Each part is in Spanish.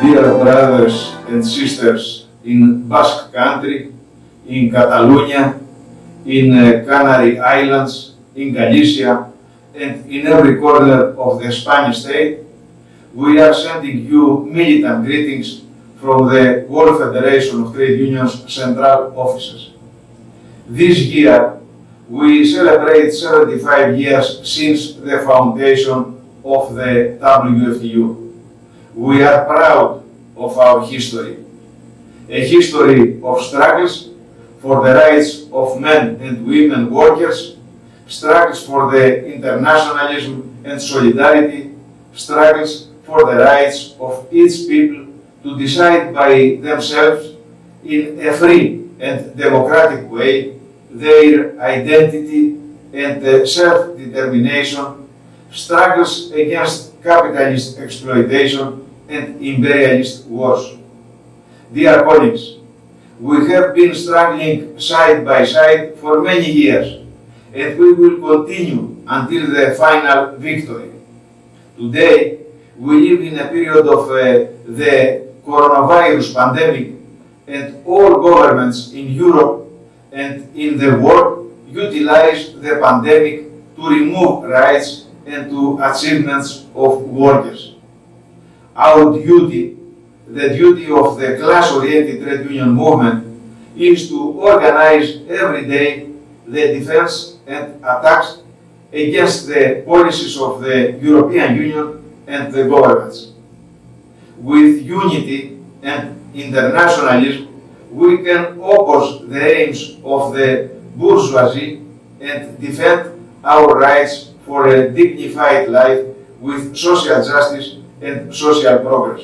dear brothers and sisters in Basque Country, in Catalonia, in Canary Islands, in Galicia, and in every corner of the Spanish state, we are sending you militant greetings from the World Federation of Trade Unions Central Offices. This year, we celebrate 75 years since the foundation of the WFTU. We are proud of our history, a history of struggles for the rights of men and women workers, struggles for the internationalism and solidarity, struggles for the rights of each people to decide by themselves in a free and democratic way their identity and self-determination, struggles against capitalist exploitation and imperialist wars. Dear colleagues, we have been struggling side by side for many years, and we will continue until the final victory. Today, we live in a period of the coronavirus pandemic, and all governments in Europe and in the world utilize the pandemic to remove rights and to achievements of workers. Our duty, the duty of the class-oriented trade union movement, is to organize every day the defense and attacks against the policies of the European Union and the governments. With unity and internationalism, we can oppose the aims of the bourgeoisie and defend our rights for a dignified life with social justice and social progress.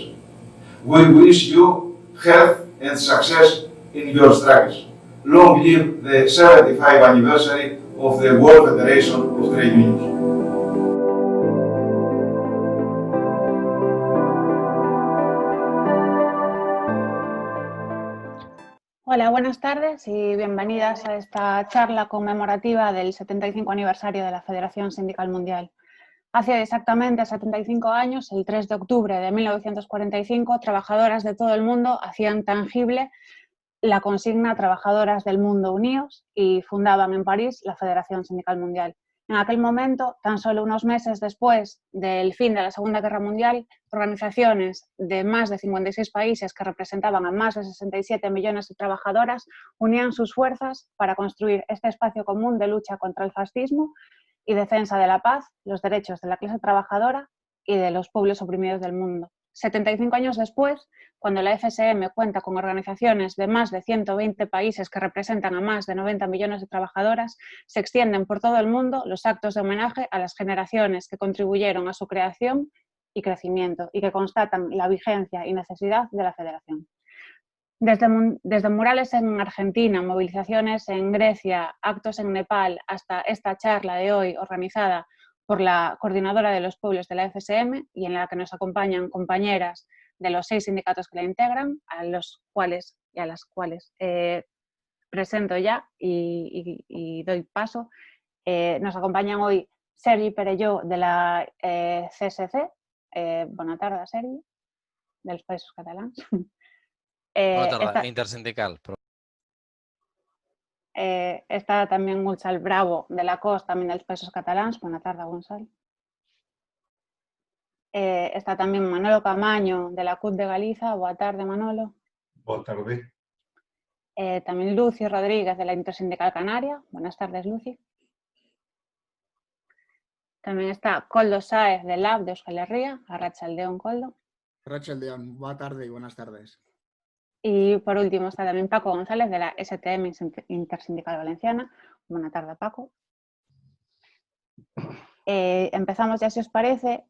We wish you health and success in your struggles. Long live the 75th anniversary of the World Federation of Trade Unions. Hola, buenas tardes y bienvenidas a esta charla conmemorativa del 75 aniversario de la Federación Sindical Mundial. Hace exactamente 75 años, el 3 de octubre de 1945, trabajadoras de todo el mundo hacían tangible la consigna Trabajadoras del Mundo Unidos y fundaban en París la Federación Sindical Mundial. En aquel momento, tan solo unos meses después del fin de la Segunda Guerra Mundial, organizaciones de más de 56 países que representaban a más de 67 millones de trabajadoras unían sus fuerzas para construir este espacio común de lucha contra el fascismo y defensa de la paz, los derechos de la clase trabajadora y de los pueblos oprimidos del mundo. 75 años después, cuando la FSM cuenta con organizaciones de más de 120 países que representan a más de 90 millones de trabajadoras, se extienden por todo el mundo los actos de homenaje a las generaciones que contribuyeron a su creación y crecimiento y que constatan la vigencia y necesidad de la Federación. Desde murales en Argentina, movilizaciones en Grecia, actos en Nepal, hasta esta charla de hoy organizada por la coordinadora de los pueblos de la FSM y en la que nos acompañan compañeras de los 6 sindicatos que la integran, a los cuales y a las cuales presento ya y doy paso. Nos acompañan hoy Sergi Perelló de la CSC. Bona tarda, Sergi, dels Països Catalans. Bona tarda, intersindical. Está también Gonçal Bravo de la COS, también dels Països Catalans. Bona tarda, Gonçal. Está también Manolo Camaño de la CUT de Galiza. Boa tarde, Manolo. Boa tarde. También Lucy Rodríguez de la Intersindical Canaria. Buenas tardes, Lucy. También está Koldo Sáez del LAB de Euskal Herria. Arratsaldeon, Koldo. Arratsaldeon, boa tarde y buenas tardes. Y por último está también Paco González de la STM Intersindical Valenciana. Buena tarde, Paco. Empezamos ya, si os parece,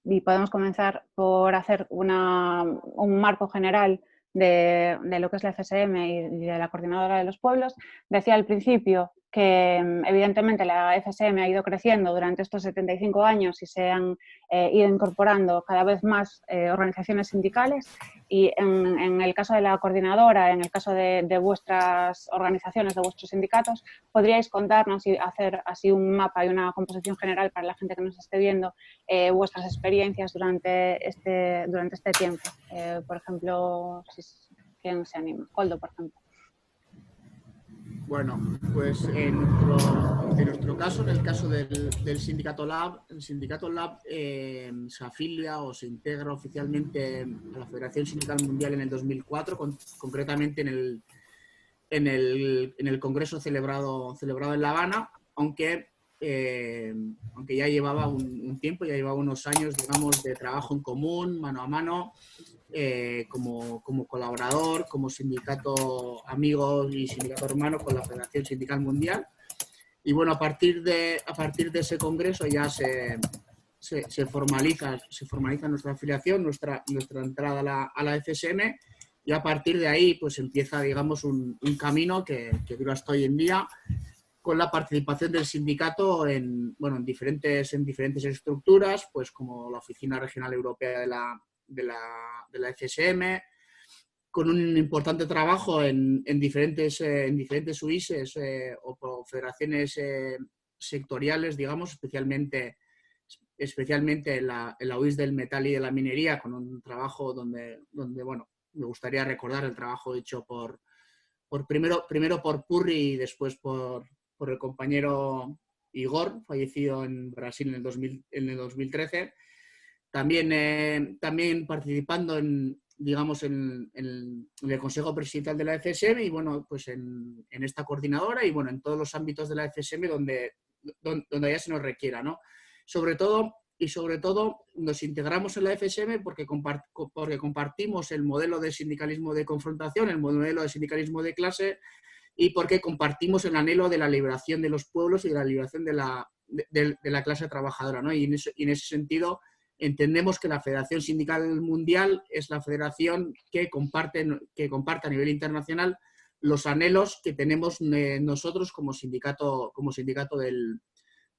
y podemos comenzar por hacer un marco general de lo que es la FSM y de la Coordinadora de los Pueblos. Decía al principio que evidentemente la FSM ha ido creciendo durante estos 75 años y se han ido incorporando cada vez más organizaciones sindicales, y en el caso de la coordinadora, en el caso de vuestras organizaciones, de vuestros sindicatos, ¿podríais contarnos y hacer así un mapa y una composición general para la gente que nos esté viendo, vuestras experiencias durante este tiempo? Por ejemplo, ¿quién se anima? Coldo, por ejemplo. Bueno, pues en nuestro caso, en el caso del Sindicato Lab, el Sindicato Lab se afilia o se integra oficialmente a la Federación Sindical Mundial en el 2004, concretamente en el congreso celebrado en La Habana, aunque ya llevaba un tiempo, ya llevaba unos años, digamos, de trabajo en común, mano a mano, como colaborador, como sindicato amigo y sindicato hermano con la Federación Sindical Mundial. Y bueno, a partir de ese congreso ya se formaliza nuestra afiliación, nuestra entrada a la FSM, y a partir de ahí pues empieza, digamos, un camino que dura hasta hoy en día, con la participación del sindicato en diferentes estructuras, pues como la Oficina Regional Europea de la FSM, con un importante trabajo en diferentes UISes o federaciones sectoriales, digamos, especialmente en la UIS del metal y de la minería, con un trabajo donde bueno, me gustaría recordar el trabajo hecho primero por Purri y después por el compañero Igor, fallecido en Brasil en el 2013. También participando en el Consejo Presidencial de la FSM y bueno, pues en esta coordinadora y bueno, en todos los ámbitos de la FSM donde ya se nos requiera, ¿no? Sobre todo nos integramos en la FSM porque compartimos el modelo de sindicalismo de confrontación, el modelo de sindicalismo de clase, y porque compartimos el anhelo de la liberación de los pueblos y de la liberación de la clase trabajadora, ¿no? Y en ese sentido entendemos que la Federación Sindical Mundial es la federación que comparte a nivel internacional los anhelos que tenemos nosotros como sindicato de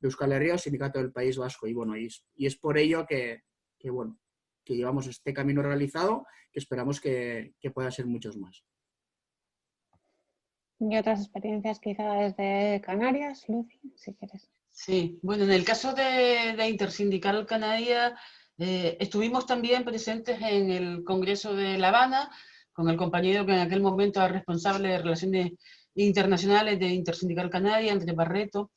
Euskal Herria o sindicato del País Vasco. Y bueno, y es por ello que llevamos este camino realizado, que esperamos que pueda ser muchos más. ¿Y otras experiencias quizá desde Canarias, Lucy, si quieres? Sí, bueno, en el caso de Intersindical Canaria, estuvimos también presentes en el Congreso de La Habana, con el compañero que en aquel momento era responsable de Relaciones Internacionales de Intersindical Canaria, Andrés Barreto,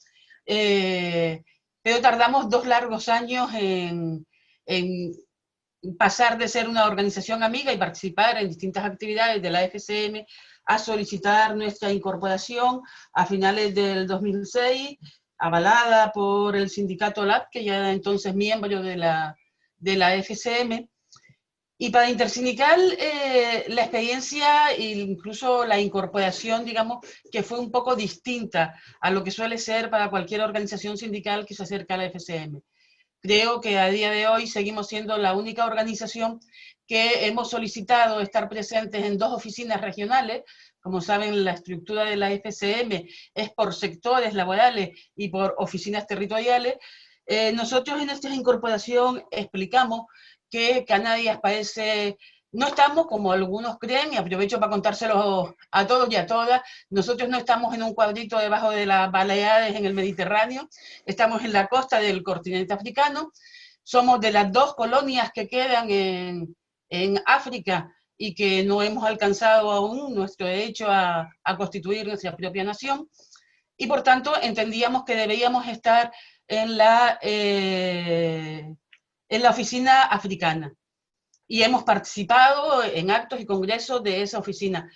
pero tardamos 2 largos años en pasar de ser una organización amiga y participar en distintas actividades de la FSM a solicitar nuestra incorporación a finales del 2006, avalada por el sindicato LAB, que ya era entonces miembro de la FSM. Y para Intersindical, la experiencia e incluso la incorporación, digamos, que fue un poco distinta a lo que suele ser para cualquier organización sindical que se acerca a la FSM. Creo que a día de hoy seguimos siendo la única organización que hemos solicitado estar presentes en 2 oficinas regionales. Como saben, la estructura de la FSM es por sectores laborales y por oficinas territoriales. Nosotros en nuestra incorporación explicamos que Canarias parece... No estamos, como algunos creen, y aprovecho para contárselo a todos y a todas, nosotros no estamos en un cuadrito debajo de las Baleares en el Mediterráneo, estamos en la costa del continente africano, somos de las 2 colonias que quedan en África y que no hemos alcanzado aún nuestro derecho a constituir nuestra propia nación, y por tanto entendíamos que deberíamos estar en la oficina africana. Y hemos participado en actos y congresos de esa oficina.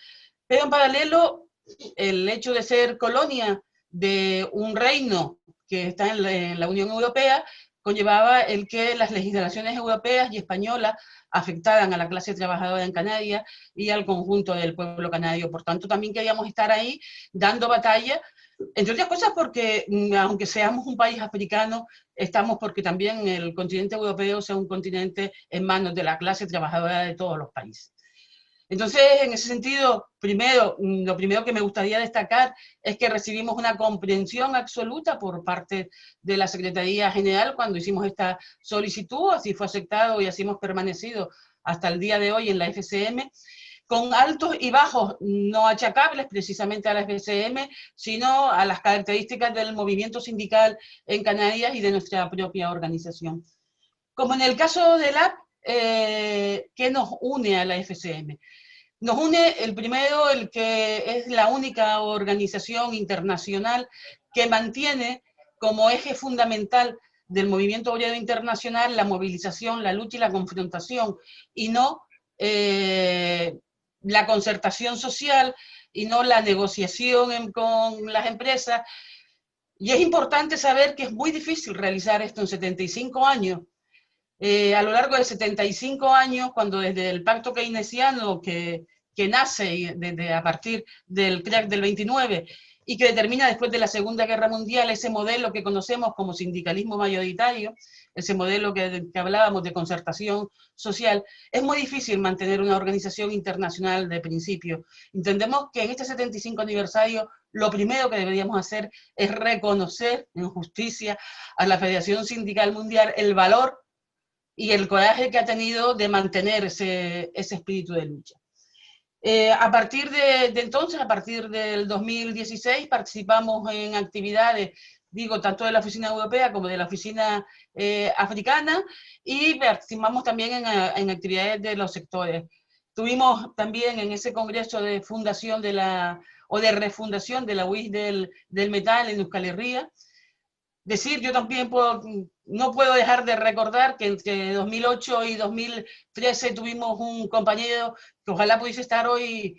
Pero en paralelo, el hecho de ser colonia de un reino que está en la Unión Europea conllevaba el que las legislaciones europeas y españolas afectaran a la clase trabajadora en Canarias y al conjunto del pueblo canario. Por tanto, también queríamos estar ahí dando batalla, entre otras cosas porque, aunque seamos un país africano, estamos porque también el continente europeo sea un continente en manos de la clase trabajadora de todos los países. Entonces, en ese sentido, lo primero que me gustaría destacar es que recibimos una comprensión absoluta por parte de la Secretaría General cuando hicimos esta solicitud, así fue aceptado y así hemos permanecido hasta el día de hoy en la FCM, con altos y bajos no achacables precisamente a la FCM, sino a las características del movimiento sindical en Canarias y de nuestra propia organización. Como en el caso del AP, ¿qué nos une a la FCM? Nos une el primero, el que es la única organización internacional que mantiene como eje fundamental del movimiento obrero internacional la movilización, la lucha y la confrontación, y no la concertación social, y no la negociación con las empresas. Y es importante saber que es muy difícil realizar esto en 75 años. A lo largo de 75 años, cuando desde el pacto keynesiano que nace a partir del crack del 29 y que determina después de la Segunda Guerra Mundial ese modelo que conocemos como sindicalismo mayoritario, ese modelo que hablábamos de concertación social, es muy difícil mantener una organización internacional de principio. Entendemos que en este 75 aniversario lo primero que deberíamos hacer es reconocer en justicia a la Federación Sindical Mundial el valor y el coraje que ha tenido de mantener ese espíritu de lucha. A partir de entonces, a partir del 2016, participamos en actividades, digo, tanto de la oficina europea como de la oficina africana, y participamos también en actividades de los sectores. Tuvimos también en ese congreso de fundación o de refundación de la UIS del metal en Euskal Herria. Yo también no puedo dejar de recordar que entre 2008 y 2013 tuvimos un compañero que ojalá pudiese estar hoy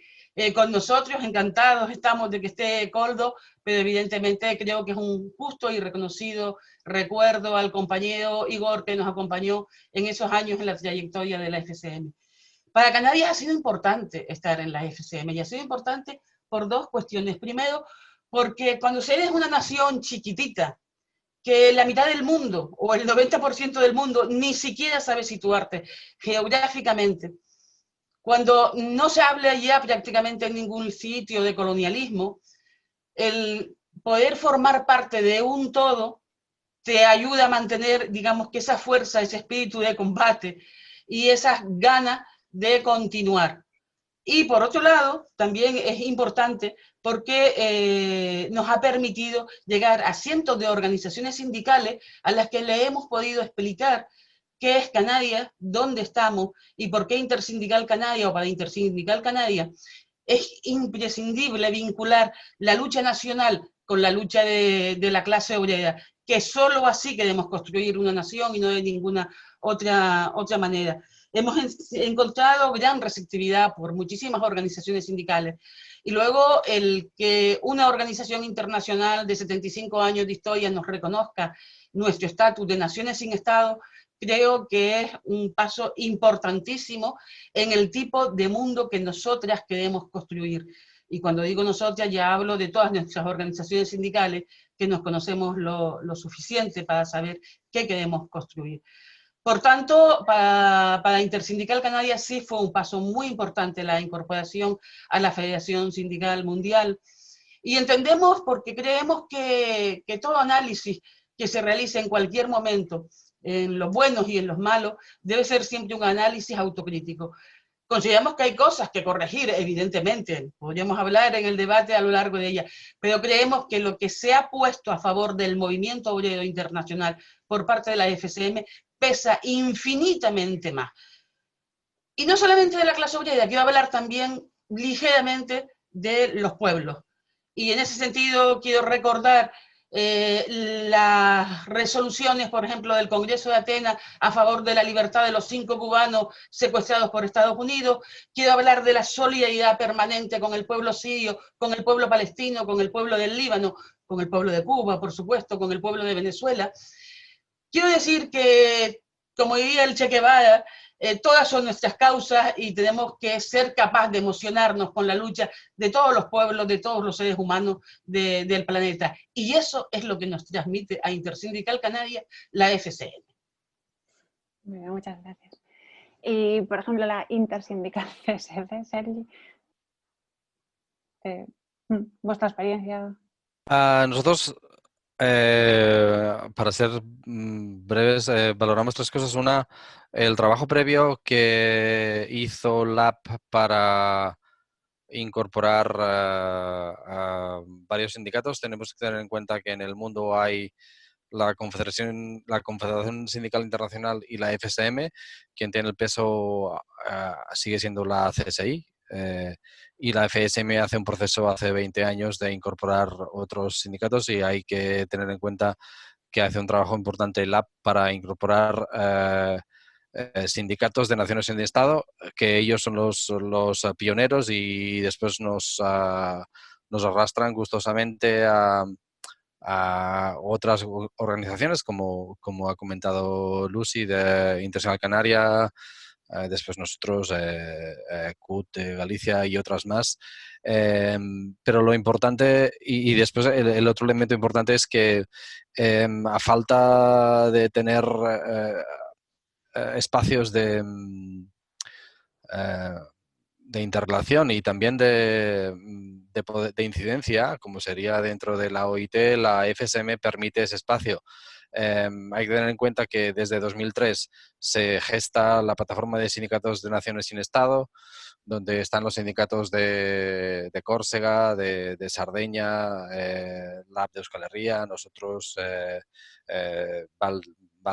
con nosotros, encantados estamos de que esté Koldo, pero evidentemente creo que es un justo y reconocido recuerdo al compañero Igor que nos acompañó en esos años en la trayectoria de la FCM. Para Canarias ha sido importante estar en la FCM y ha sido importante por dos cuestiones. Primero, porque cuando eres una nación chiquitita, que la mitad del mundo, o el 90% del mundo, ni siquiera sabe situarte geográficamente. Cuando no se habla ya prácticamente en ningún sitio de colonialismo, el poder formar parte de un todo te ayuda a mantener, digamos, que esa fuerza, ese espíritu de combate y esas ganas de continuar. Y por otro lado, también es importante porque nos ha permitido llegar a cientos de organizaciones sindicales a las que le hemos podido explicar qué es Canarias, dónde estamos y por qué Intersindical Canaria o para Intersindical Canaria es imprescindible vincular la lucha nacional con la lucha de la clase obrera, que solo así queremos construir una nación y no de ninguna otra manera. Hemos encontrado gran receptividad por muchísimas organizaciones sindicales. Y luego el que una organización internacional de 75 años de historia nos reconozca nuestro estatus de naciones sin Estado, creo que es un paso importantísimo en el tipo de mundo que nosotras queremos construir. Y cuando digo nosotras ya hablo de todas nuestras organizaciones sindicales que nos conocemos lo suficiente para saber qué queremos construir. Por tanto, para Intersindical Canaria sí fue un paso muy importante la incorporación a la Federación Sindical Mundial. Y entendemos porque creemos que todo análisis que se realice en cualquier momento, en los buenos y en los malos, debe ser siempre un análisis autocrítico. Consideramos que hay cosas que corregir, evidentemente, podríamos hablar en el debate a lo largo de ella, pero creemos que lo que se ha puesto a favor del movimiento obrero internacional por parte de la FCM pesa infinitamente más. Y no solamente de la clase obrera, quiero hablar también ligeramente de los pueblos. Y en ese sentido quiero recordar las resoluciones, por ejemplo, del Congreso de Atenas a favor de la libertad de los 5 cubanos secuestrados por Estados Unidos. Quiero hablar de la solidaridad permanente con el pueblo sirio, con el pueblo palestino, con el pueblo del Líbano, con el pueblo de Cuba, por supuesto, con el pueblo de Venezuela. Quiero decir que, como diría el Che Guevara, todas son nuestras causas y tenemos que ser capaces de emocionarnos con la lucha de todos los pueblos, de todos los seres humanos del planeta. Y eso es lo que nos transmite a Intersindical Canaria la FCM. Muy bien, muchas gracias. Y, por ejemplo, la intersindical CSF, Sergi, vuestra experiencia. Nosotros, para ser breves, valoramos tres cosas. Una, el trabajo previo que hizo LAB para incorporar a varios sindicatos. Tenemos que tener en cuenta que en el mundo hay la Confederación Sindical Internacional y la FSM. Quien tiene el peso sigue siendo la CSI. Y la FSM hace un proceso hace 20 años de incorporar otros sindicatos, y hay que tener en cuenta que hace un trabajo importante el LAB para incorporar sindicatos de naciones sin Estado, que ellos son los pioneros, y después nos arrastran gustosamente a otras organizaciones, como ha comentado Lucy, de Internacional Canaria, después nosotros, CUT de Galicia y otras más. Pero lo importante, y después el otro elemento importante es que a falta de tener espacios de interrelación y también de incidencia, como sería dentro de la OIT, la FSM permite ese espacio. Hay que tener en cuenta que desde 2003 se gesta la plataforma de sindicatos de naciones sin Estado, donde están los sindicatos de Córcega, de Sardeña, LAB de Euskal Herria, nosotros, Val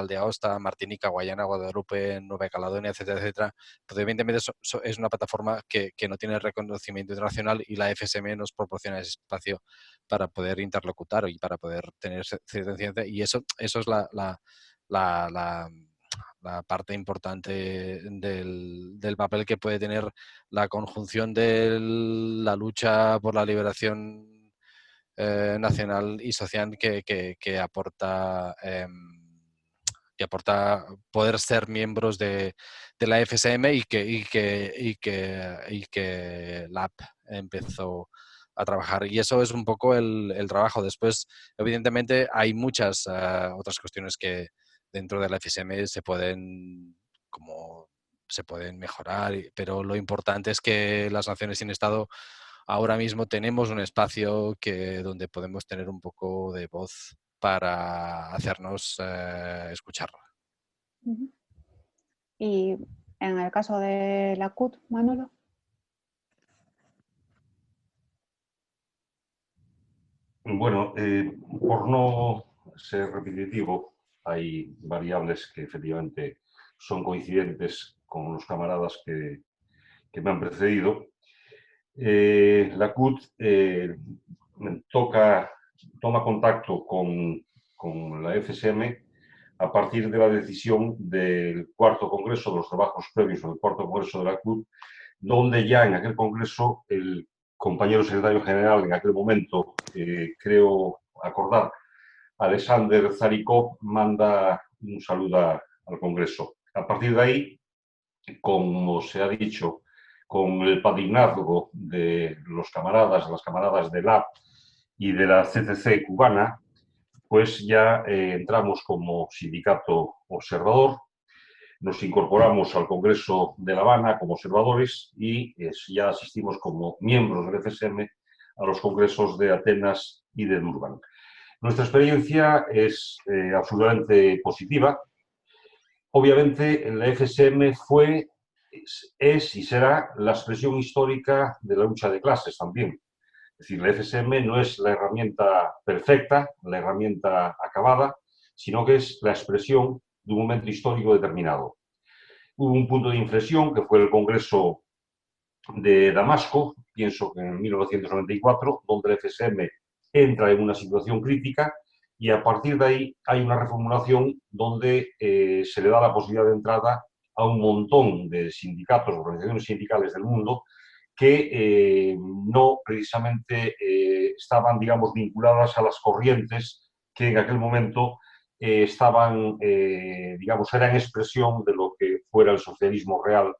de Aosta, Martinica, Guayana, Guadalupe, Nueva Caledonia, etcétera, etcétera. Pero evidentemente es una plataforma que no tiene reconocimiento internacional, y la FSM nos proporciona ese espacio para poder interlocutar y para poder tener cierta incidencia, y eso es la parte importante del papel que puede tener la conjunción de la lucha por la liberación nacional y social que aporta poder ser miembros de la FSM, y que LAB empezó a trabajar. Y eso es un poco el trabajo. Después, evidentemente, hay muchas otras cuestiones que dentro de la FSM se pueden mejorar, pero lo importante es que las naciones sin Estado ahora mismo tenemos un espacio donde podemos tener un poco de voz para hacernos escuchar. Y en el caso de la CUT, Manolo. Bueno, por no ser repetitivo, hay variables que efectivamente son coincidentes con los camaradas que me han precedido. La CUT toma contacto con la FSM a partir de la decisión del cuarto congreso, de los trabajos previos al cuarto congreso de la CUT, donde ya en aquel congreso el compañero secretario general en aquel momento, creo acordar, Alexander Zarikov, manda un saludo al Congreso. A partir de ahí, como se ha dicho, con el padrinazgo de las camaradas de LAB y de la CCC cubana, pues ya entramos como sindicato observador, nos incorporamos al Congreso de La Habana como observadores, y ya asistimos como miembros del FSM a los congresos de Atenas y de Durban. Nuestra experiencia es absolutamente positiva. Obviamente, la FSM es y será la expresión histórica de la lucha de clases también. Es decir, la FSM no es la herramienta perfecta, la herramienta acabada, sino que es la expresión de un momento histórico determinado. Hubo un punto de inflexión que fue el Congreso de Damasco, pienso que en 1994, donde la FSM entra en una situación crítica, y a partir de ahí hay una reformulación donde se le da la posibilidad de entrada a un montón de sindicatos, organizaciones sindicales del mundo, que no precisamente estaban, digamos, vinculadas a las corrientes que en aquel momento estaban, digamos, eran expresión de lo que fuera el socialismo real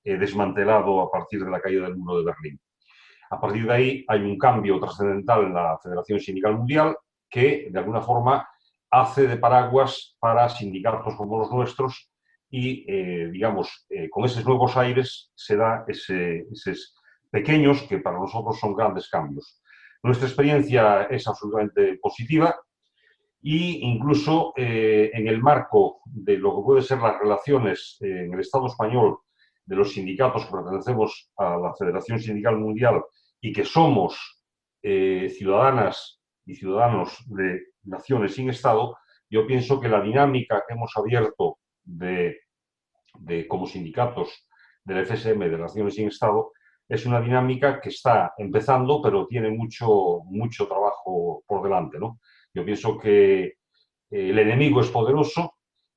desmantelado a partir de la caída del muro de Berlín. A partir de ahí hay un cambio trascendental en la Federación Sindical Mundial que, de alguna forma, hace de paraguas para sindicatos como los nuestros y, digamos, con esos nuevos aires se da esos pequeños que para nosotros son grandes cambios. Nuestra experiencia es absolutamente positiva e incluso en el marco de lo que pueden ser las relaciones en el Estado español de los sindicatos que pertenecemos a la Federación Sindical Mundial y que somos ciudadanas y ciudadanos de naciones sin Estado, yo pienso que la dinámica que hemos abierto como sindicatos de la FSM de Naciones sin Estado es una dinámica que está empezando, pero tiene mucho trabajo por delante, ¿no? Yo pienso que el enemigo es poderoso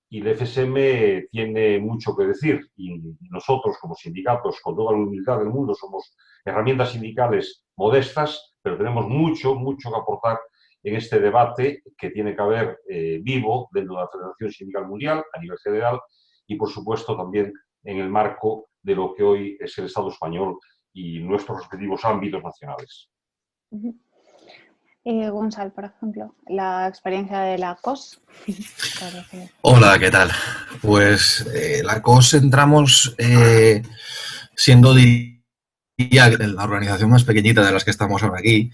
y el FSM tiene mucho que decir. Y nosotros, como sindicatos, con toda la humildad del mundo, somos herramientas sindicales modestas, pero tenemos mucho que aportar en este debate que tiene que haber vivo dentro de la Federación Sindical Mundial a nivel general y, por supuesto, también en el marco de lo que hoy es el Estado español y nuestros respectivos ámbitos nacionales. Y Gonzalo, por ejemplo, la experiencia de la COS. Hola, ¿qué tal? Pues la COS entramos siendo, diría, la organización más pequeñita de las que estamos ahora aquí.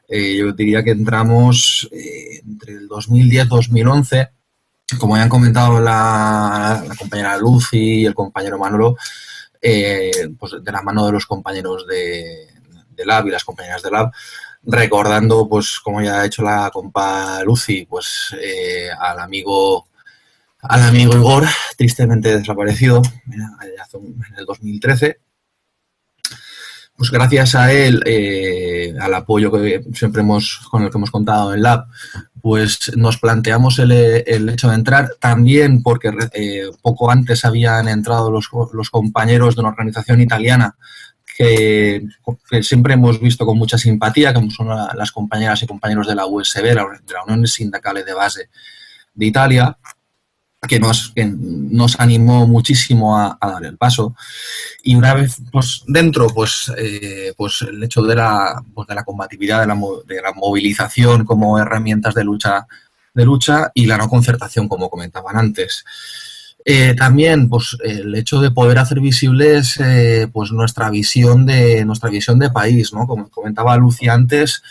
Yo diría que entramos entre el 2010 y 2011. Como ya han comentado la compañera Lucy y el compañero Manolo, pues de la mano de los compañeros de Lab y las compañeras de Lab, recordando, pues como ya ha hecho la compa Lucy, pues al amigo Igor, tristemente desaparecido en el 2013. Pues gracias a él, al apoyo que siempre con el que hemos contado en Lab, pues nos planteamos el hecho de entrar, también porque poco antes habían entrado los compañeros de una organización italiana que siempre hemos visto con mucha simpatía, como son las compañeras y compañeros de la USB, de la Unión Sindical de Base de Italia, que nos animó muchísimo a dar el paso. Y una vez pues, dentro, pues el hecho de la combatividad, de la movilización como herramientas de lucha y la no concertación, como comentaban antes. También pues, el hecho de poder hacer visibles pues, nuestra visión de país, ¿no? Como comentaba Lucy antes,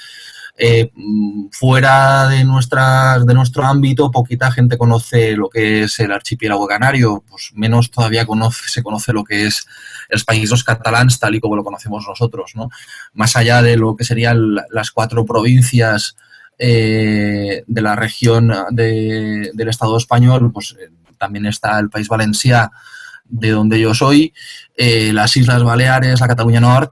fuera de nuestro ámbito, poquita gente conoce lo que es el archipiélago canario, pues menos todavía se conoce lo que es els Països Catalans tal y como lo conocemos nosotros, ¿no? Más allá de lo que serían las 4 provincias de la región del Estado español, pues también está el País Valencià, de donde yo soy, las Islas Baleares, la Cataluña Nord,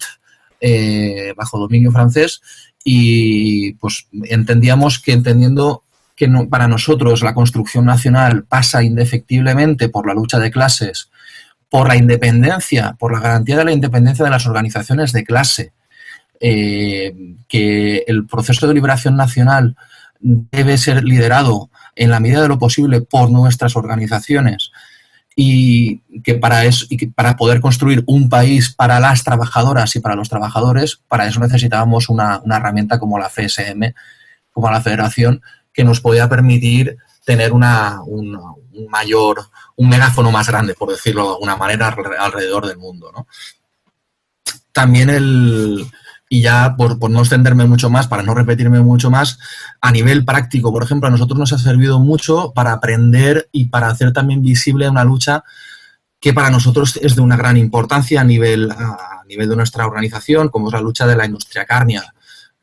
bajo dominio francés. Y pues entendíamos que entendiendo que para nosotros la construcción nacional pasa indefectiblemente por la lucha de clases, por la independencia, por la garantía de la independencia de las organizaciones de clase, que el proceso de liberación nacional debe ser liderado en la medida de lo posible por nuestras organizaciones y que para poder construir un país para las trabajadoras y para los trabajadores, para eso necesitábamos una herramienta como la FSM, como la Federación, que nos podía permitir tener un megáfono más grande, por decirlo de alguna manera, alrededor del mundo, ¿no? También y ya por no extenderme mucho más, para no repetirme mucho más, a nivel práctico, por ejemplo, a nosotros nos ha servido mucho para aprender y para hacer también visible una lucha que para nosotros es de una gran importancia a nivel de nuestra organización, como es la lucha de la industria cárnica.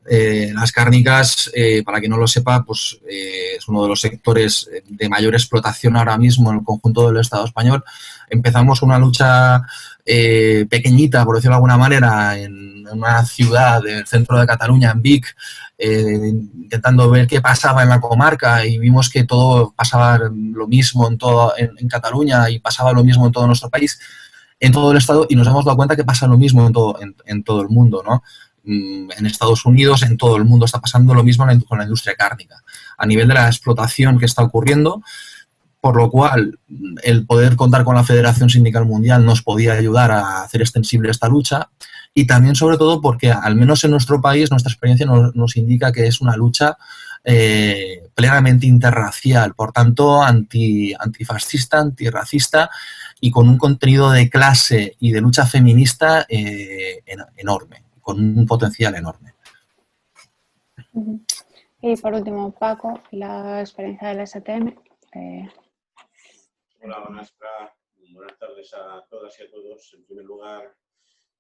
Las cárnicas, para quien no lo sepa, pues es uno de los sectores de mayor explotación ahora mismo en el conjunto del Estado español. Empezamos una lucha pequeñita, por decirlo de alguna manera, en una ciudad del centro de Cataluña, en Vic, intentando ver qué pasaba en la comarca y vimos que todo pasaba lo mismo en Cataluña y pasaba lo mismo en todo nuestro país, en todo el Estado, y nos hemos dado cuenta que pasa lo mismo en todo el mundo, ¿no? En Estados Unidos, en todo el mundo está pasando lo mismo con la industria cárnica, a nivel de la explotación que está ocurriendo, por lo cual el poder contar con la Federación Sindical Mundial nos podía ayudar a hacer extensible esta lucha y también sobre todo porque al menos en nuestro país nuestra experiencia nos indica que es una lucha plenamente interracial, por tanto antifascista, antirracista y con un contenido de clase y de lucha feminista enorme, con un potencial enorme. Y por último, Paco, la experiencia del STM. Hola, buenas tardes a todas y a todos. En primer lugar,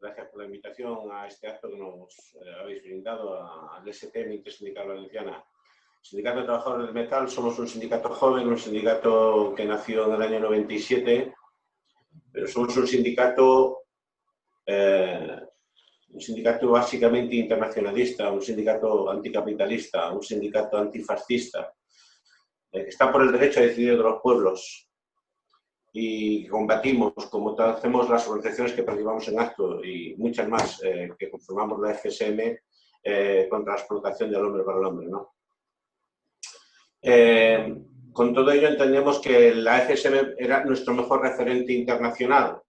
gracias por la invitación a este acto que nos habéis brindado al STM, Intersindical Valenciana. Sindicato de Trabajadores del Metal, somos un sindicato joven, un sindicato que nació en el año 97, pero somos un sindicato básicamente internacionalista, un sindicato anticapitalista, un sindicato antifascista, que está por el derecho a decidir de los pueblos y combatimos, como tal, hacemos las organizaciones que participamos en acto y muchas más que conformamos la FSM contra la explotación del hombre para el hombre, ¿no? Con todo ello entendemos que la FSM era nuestro mejor referente internacional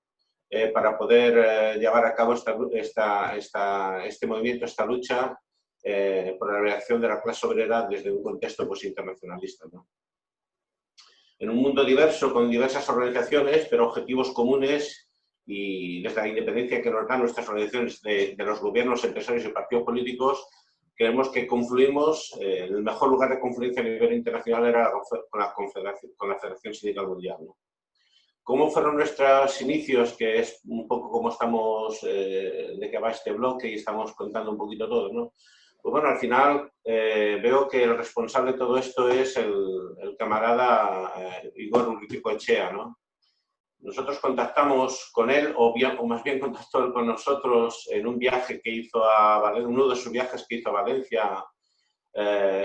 para poder llevar a cabo este movimiento, esta lucha por la liberación de la clase obrera desde un contexto pues, internacionalista, ¿no? En un mundo diverso, con diversas organizaciones, pero objetivos comunes y desde la independencia que nos dan nuestras organizaciones de los gobiernos, empresarios y partidos políticos, creemos que confluimos, el mejor lugar de confluencia a nivel internacional era con la Federación Sindical Mundial, ¿no? ¿Cómo fueron nuestros inicios? Que es un poco como estamos, de qué va este bloque y estamos contando un poquito todo, ¿no? Pues bueno, al final veo que el responsable de todo esto es el camarada Igor Urruticoechea, ¿no? Nosotros contactamos con él, o más bien contactó él con nosotros en un viaje que hizo a Valencia, uno de sus viajes que hizo a Valencia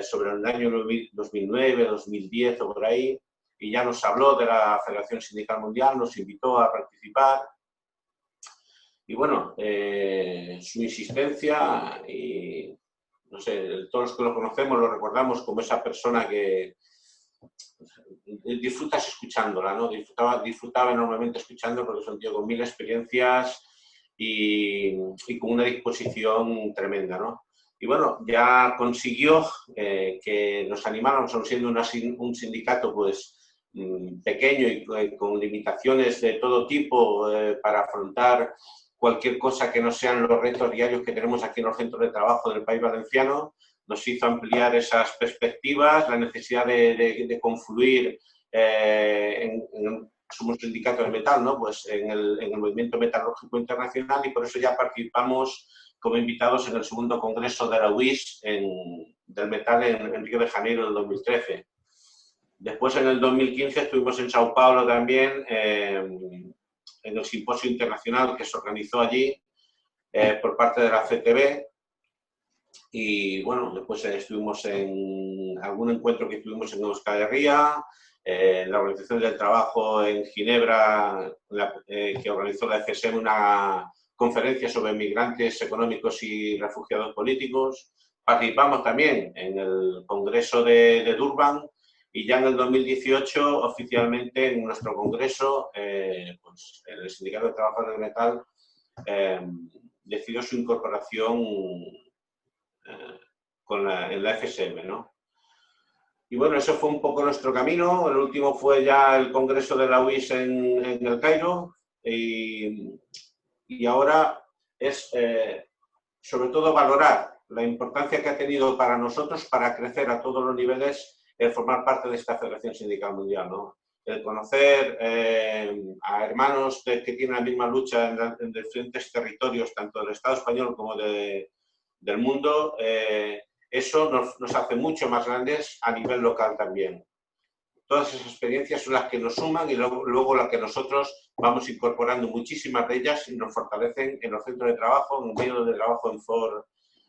sobre el año 2009, 2010 o por ahí, y ya nos habló de la Federación Sindical Mundial, nos invitó a participar. Y bueno, su insistencia y, no sé, todos los que lo conocemos lo recordamos como esa persona que disfrutas escuchándola, ¿no? Disfrutaba enormemente escuchando porque es un tío con 1000 experiencias y con una disposición tremenda, ¿no? Y bueno, ya consiguió que nos animáramos, aun siendo un sindicato pues pequeño y con limitaciones de todo tipo para afrontar cualquier cosa que no sean los retos diarios que tenemos aquí en los centros de trabajo del país valenciano. Nos hizo ampliar esas perspectivas, la necesidad de confluir somos un sindicato de metal, ¿no? Pues en el movimiento metalúrgico internacional y por eso ya participamos como invitados en el segundo congreso de la UIS del metal en Río de Janeiro en 2013. Después, en el 2015, estuvimos en Sao Paulo también, en el simposio internacional que se organizó allí por parte de la CTB. Y bueno, después estuvimos en algún encuentro que tuvimos en Euskal Herria, la Organización del Trabajo en Ginebra, que organizó la FSM una conferencia sobre migrantes económicos y refugiados políticos. Participamos también en el Congreso de Durban y ya en el 2018, oficialmente en nuestro congreso, pues el Sindicato de Trabajadores del Metal decidió su incorporación en la FSM, ¿no? Y bueno, eso fue un poco nuestro camino. El último fue ya el congreso de la UIS en el Cairo y ahora es sobre todo valorar la importancia que ha tenido para nosotros para crecer a todos los niveles el formar parte de esta Federación Sindical Mundial, ¿no? El conocer a hermanos que tienen la misma lucha en diferentes territorios, tanto del Estado español como del mundo, eso nos hace mucho más grandes a nivel local también. Todas esas experiencias son las que nos suman y luego las que nosotros vamos incorporando muchísimas de ellas y nos fortalecen en los centros de trabajo, en el medio de trabajo en Ford,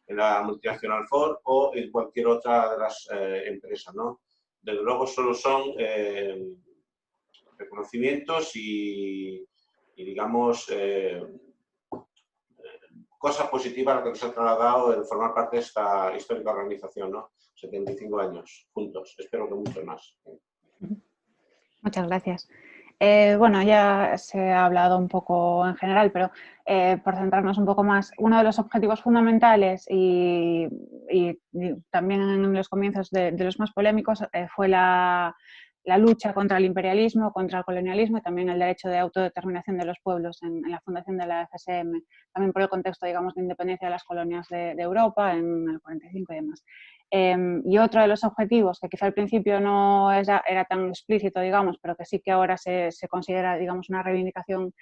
en la multinacional Ford o en cualquier otra de las empresas, ¿no? Desde luego solo son reconocimientos y digamos, cosas positivas que nos ha trasladado el formar parte de esta histórica organización, ¿no? 75 años juntos, espero que mucho más. Muchas gracias. Bueno, ya se ha hablado un poco en general, pero por centrarnos un poco más, uno de los objetivos fundamentales y también en los comienzos de los más polémicos fue la la lucha contra el imperialismo, contra el colonialismo y también el derecho de autodeterminación de los pueblos en la fundación de la FSM, también por el contexto, digamos, de independencia de las colonias de Europa en el 45 y demás. Y otro de los objetivos, que quizá al principio no era tan explícito, digamos, pero que sí que ahora se considera, digamos, una reivindicación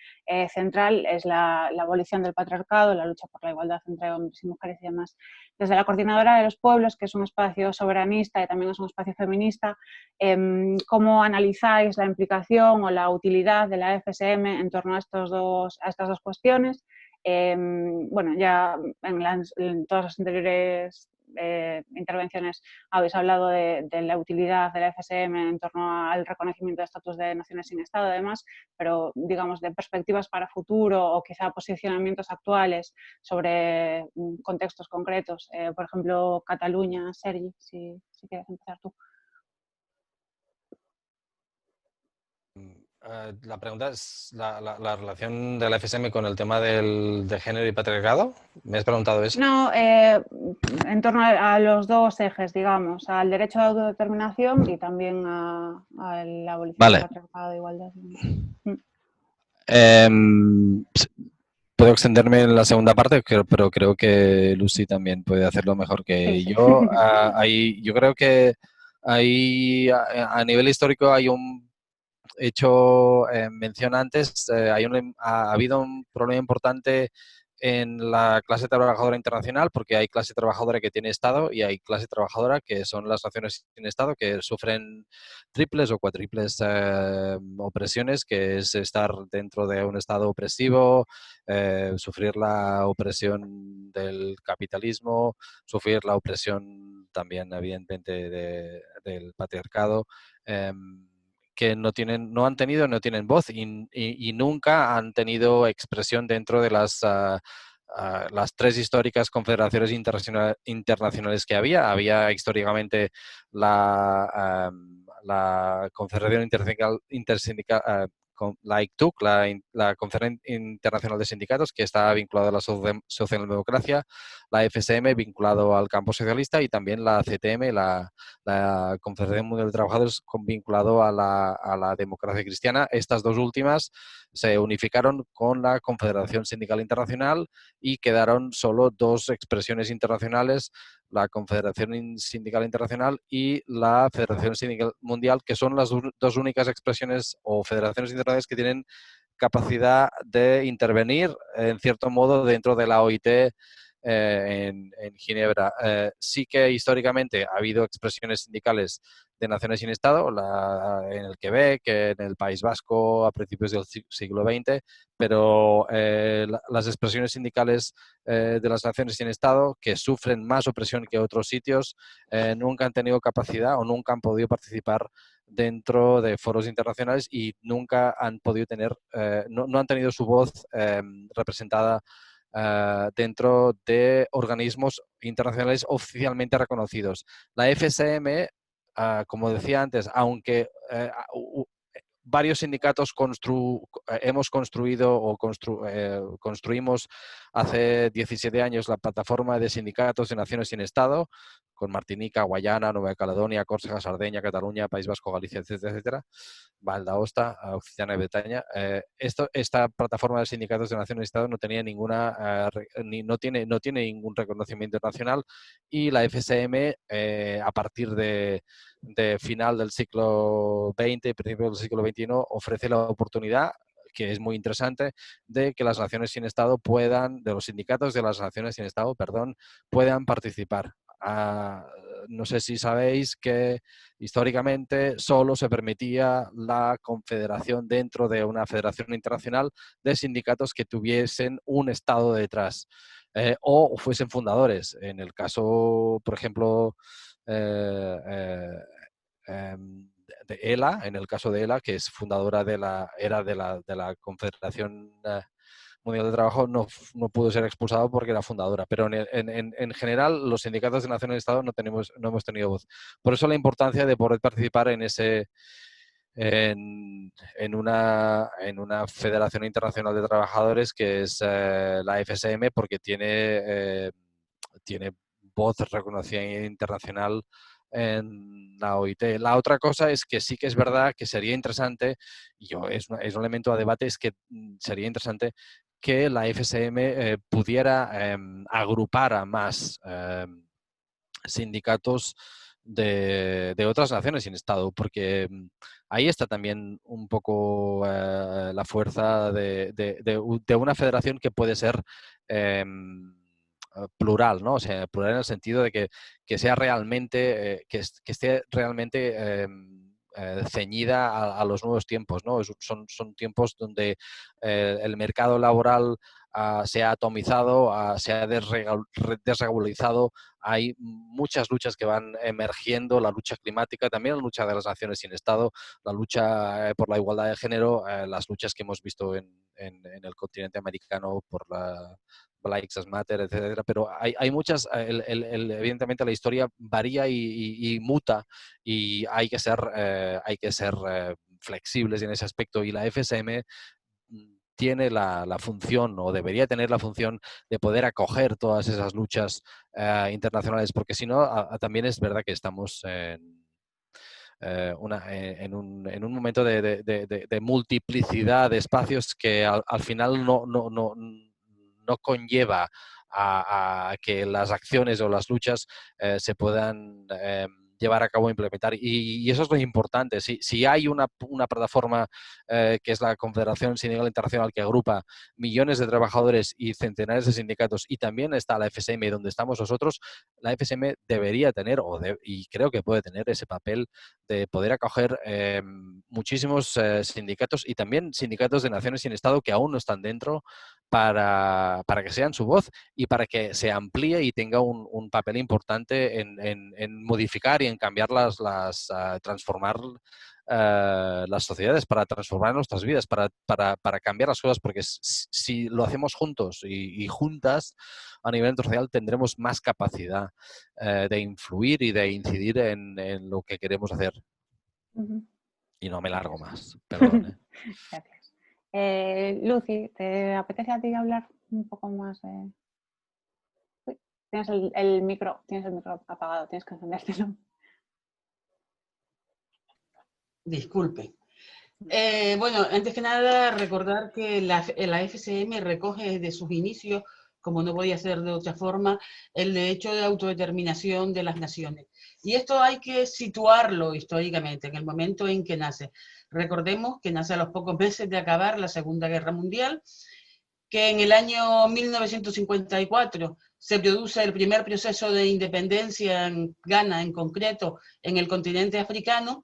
central, es la abolición del patriarcado, la lucha por la igualdad entre hombres y mujeres y demás. Desde la Coordinadora de los Pueblos, que es un espacio soberanista y también es un espacio feminista, ¿cómo analizáis la implicación o la utilidad de la FSM en torno a estas dos cuestiones? Bueno, ya en todas las anteriores intervenciones habéis hablado de la utilidad de la FSM en torno al reconocimiento de estatus de naciones sin Estado, además, pero digamos de perspectivas para futuro o quizá posicionamientos actuales sobre contextos concretos. Por ejemplo, Cataluña, Sergi, si quieres empezar tú. La pregunta es la relación de la FSM con el tema de género y patriarcado. ¿Me has preguntado eso? No, en torno a los dos ejes, digamos, al derecho de autodeterminación y también a la abolición del patriarcado de igualdad. Puedo extenderme en la segunda parte, pero creo que Lucy también puede hacerlo mejor que yo. Yo creo que a nivel histórico hay un hecho mención antes, ha habido un problema importante en la clase trabajadora internacional, porque hay clase trabajadora que tiene Estado y hay clase trabajadora que son las naciones sin Estado, que sufren triples o cuatriples opresiones, que es estar dentro de un Estado opresivo, sufrir la opresión del capitalismo, sufrir la opresión también, evidentemente, del patriarcado. Que no han tenido, no tienen voz y nunca han tenido expresión dentro de las tres históricas confederaciones internacionales que había. Había históricamente la Confederación Intersindical, la ICTUC, la Conferencia Internacional de Sindicatos, que está vinculada a la socialdemocracia, la FSM vinculado al campo socialista y también la CTM, la Confederación Mundial de Trabajadores, vinculado a la democracia cristiana. Estas dos últimas se unificaron con la Confederación Sindical Internacional y quedaron solo dos expresiones internacionales, la Confederación Sindical Internacional y la Federación Sindical Mundial, que son las dos únicas expresiones o federaciones internacionales que tienen capacidad de intervenir, en cierto modo, dentro de la OIT en Ginebra. Sí que históricamente ha habido expresiones sindicales de naciones sin Estado, en el Quebec, en el País Vasco a principios del siglo XX, pero las expresiones sindicales de las naciones sin Estado, que sufren más opresión que otros sitios, nunca han tenido capacidad o nunca han podido participar dentro de foros internacionales y nunca han podido tener, no han tenido su voz representada dentro de organismos internacionales oficialmente reconocidos. La FSM, como decía antes, aunque varios sindicatos hemos construido o construimos hace 17 años la plataforma de sindicatos de naciones sin Estado, con Martinica, Guayana, Nueva Caledonia, Córcega, Sardeña, Cataluña, País Vasco, Galicia, etcétera, etcétera, Val d'Aosta, Occitania y Bretaña. Esta plataforma de sindicatos de naciones sin Estado no tenía no tiene ningún reconocimiento internacional, y la FSM, a partir de final del siglo XX y principios del siglo XXI, ofrece la oportunidad, que es muy interesante, de que las naciones sin Estado de los sindicatos de las naciones sin Estado, puedan participar. No sé si sabéis que históricamente solo se permitía la confederación dentro de una federación internacional de sindicatos que tuviesen un Estado detrás o fuesen fundadores. En el caso, por ejemplo, de ELA, en el caso de ELA, que es fundadora de la Confederación Mundial de Trabajo, no pudo ser expulsado porque era fundadora, pero en general los sindicatos de naciones y Estado no hemos tenido voz. Por eso la importancia de poder participar en una federación internacional de trabajadores que es la FSM, porque tiene voz reconocida internacional en la OIT. La otra cosa es que sí que es verdad que sería interesante, y es un elemento a debate, es que sería interesante que la FSM pudiera agrupar a más sindicatos de otras naciones sin Estado, porque ahí está también un poco la fuerza de una federación que puede ser plural, ¿no? O sea, plural en el sentido de que sea realmente, que esté realmente ceñida a los nuevos tiempos, ¿no? Son tiempos donde el mercado laboral se ha atomizado, se ha desregularizado. Hay muchas luchas que van emergiendo, la lucha climática, también la lucha de las naciones sin Estado, la lucha por la igualdad de género, las luchas que hemos visto en el continente americano por la Black Lives Matter, etcétera. Pero hay muchas, evidentemente la historia varía y muta, y hay que ser flexibles en ese aspecto, y la FSM tiene la función, o debería tener la función, de poder acoger todas esas luchas internacionales, porque si no, también es verdad que estamos en un momento de multiplicidad de espacios que al final no conlleva a que las acciones o las luchas se puedan llevar a cabo e implementar. Y eso es lo importante. Si hay una plataforma que es la Confederación Sindical Internacional, que agrupa millones de trabajadores y centenares de sindicatos, y también está la FSM donde estamos nosotros, la FSM debería tener, y creo que puede tener, ese papel de poder acoger muchísimos sindicatos, y también sindicatos de naciones sin Estado que aún no están dentro, para que sean su voz y para que se amplíe y tenga un papel importante en modificar y en cambiar transformar las sociedades, para transformar nuestras vidas, para cambiar las cosas, porque si lo hacemos juntos y juntas a nivel internacional, tendremos más capacidad de influir y de incidir en lo que queremos hacer. Y no me largo más, perdón. Gracias. Lucy, ¿te apetece a ti hablar un poco más de...? Uy, tienes el micro apagado, tienes que encendértelo. Disculpe. Bueno, antes que nada, recordar que la FSM recoge desde sus inicios, como no podía ser de otra forma, el derecho de autodeterminación de las naciones. Y esto hay que situarlo históricamente, en el momento en que nace. Recordemos que nace a los pocos meses de acabar la Segunda Guerra Mundial, que en el año 1954 se produce el primer proceso de independencia en Ghana, en concreto, en el continente africano,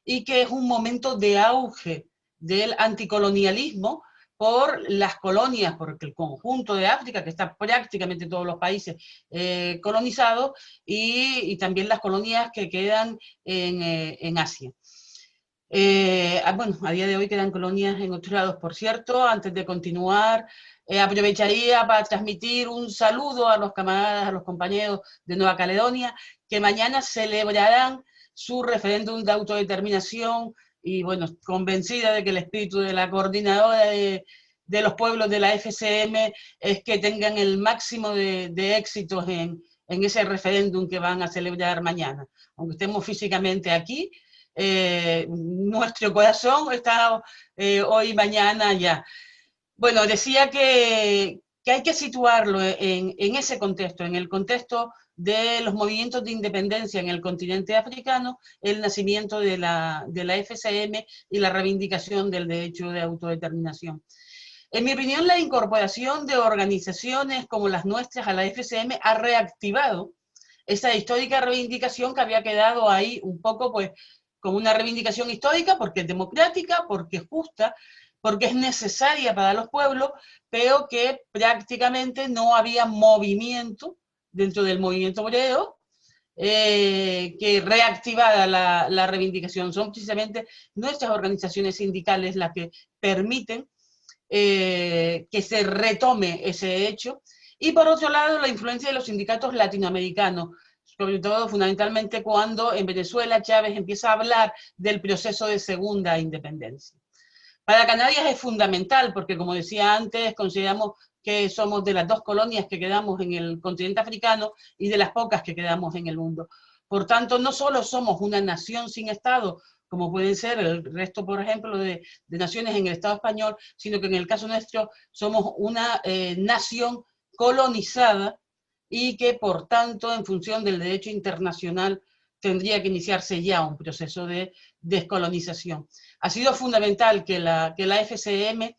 y que es un momento de auge del anticolonialismo por las colonias, por el conjunto de África, que está prácticamente todos los países colonizados, y también las colonias que quedan en Asia. Bueno, a día de hoy quedan colonias en otros lados, por cierto. Antes de continuar, aprovecharía para transmitir un saludo a los camaradas, a los compañeros de Nueva Caledonia, que mañana celebrarán su referéndum de autodeterminación, y bueno, convencida de que el espíritu de la coordinadora de los pueblos de la FSM es que tengan el máximo de éxitos en ese referéndum que van a celebrar mañana. Aunque estemos físicamente aquí, nuestro corazón está hoy y mañana ya. Bueno, decía que hay que situarlo en ese contexto, en el contexto de los movimientos de independencia en el continente africano, el nacimiento de la FSM y la reivindicación del derecho de autodeterminación. En mi opinión, la incorporación de organizaciones como las nuestras a la FSM ha reactivado esa histórica reivindicación que había quedado ahí un poco pues como una reivindicación histórica, porque es democrática, porque es justa, porque es necesaria para los pueblos, pero que prácticamente no había movimiento dentro del movimiento obrero que reactivara la reivindicación. Son precisamente nuestras organizaciones sindicales las que permiten que se retome ese hecho. Y por otro lado, la influencia de los sindicatos latinoamericanos, sobre todo fundamentalmente cuando en Venezuela Chávez empieza a hablar del proceso de segunda independencia. Para Canarias es fundamental porque, como decía antes, consideramos que somos de las dos colonias que quedamos en el continente africano y de las pocas que quedamos en el mundo. Por tanto, no solo somos una nación sin Estado, como pueden ser el resto, por ejemplo, de naciones en el Estado español, sino que en el caso nuestro somos una nación colonizada y que, por tanto, en función del derecho internacional, tendría que iniciarse ya un proceso de descolonización. Ha sido fundamental que la FCM,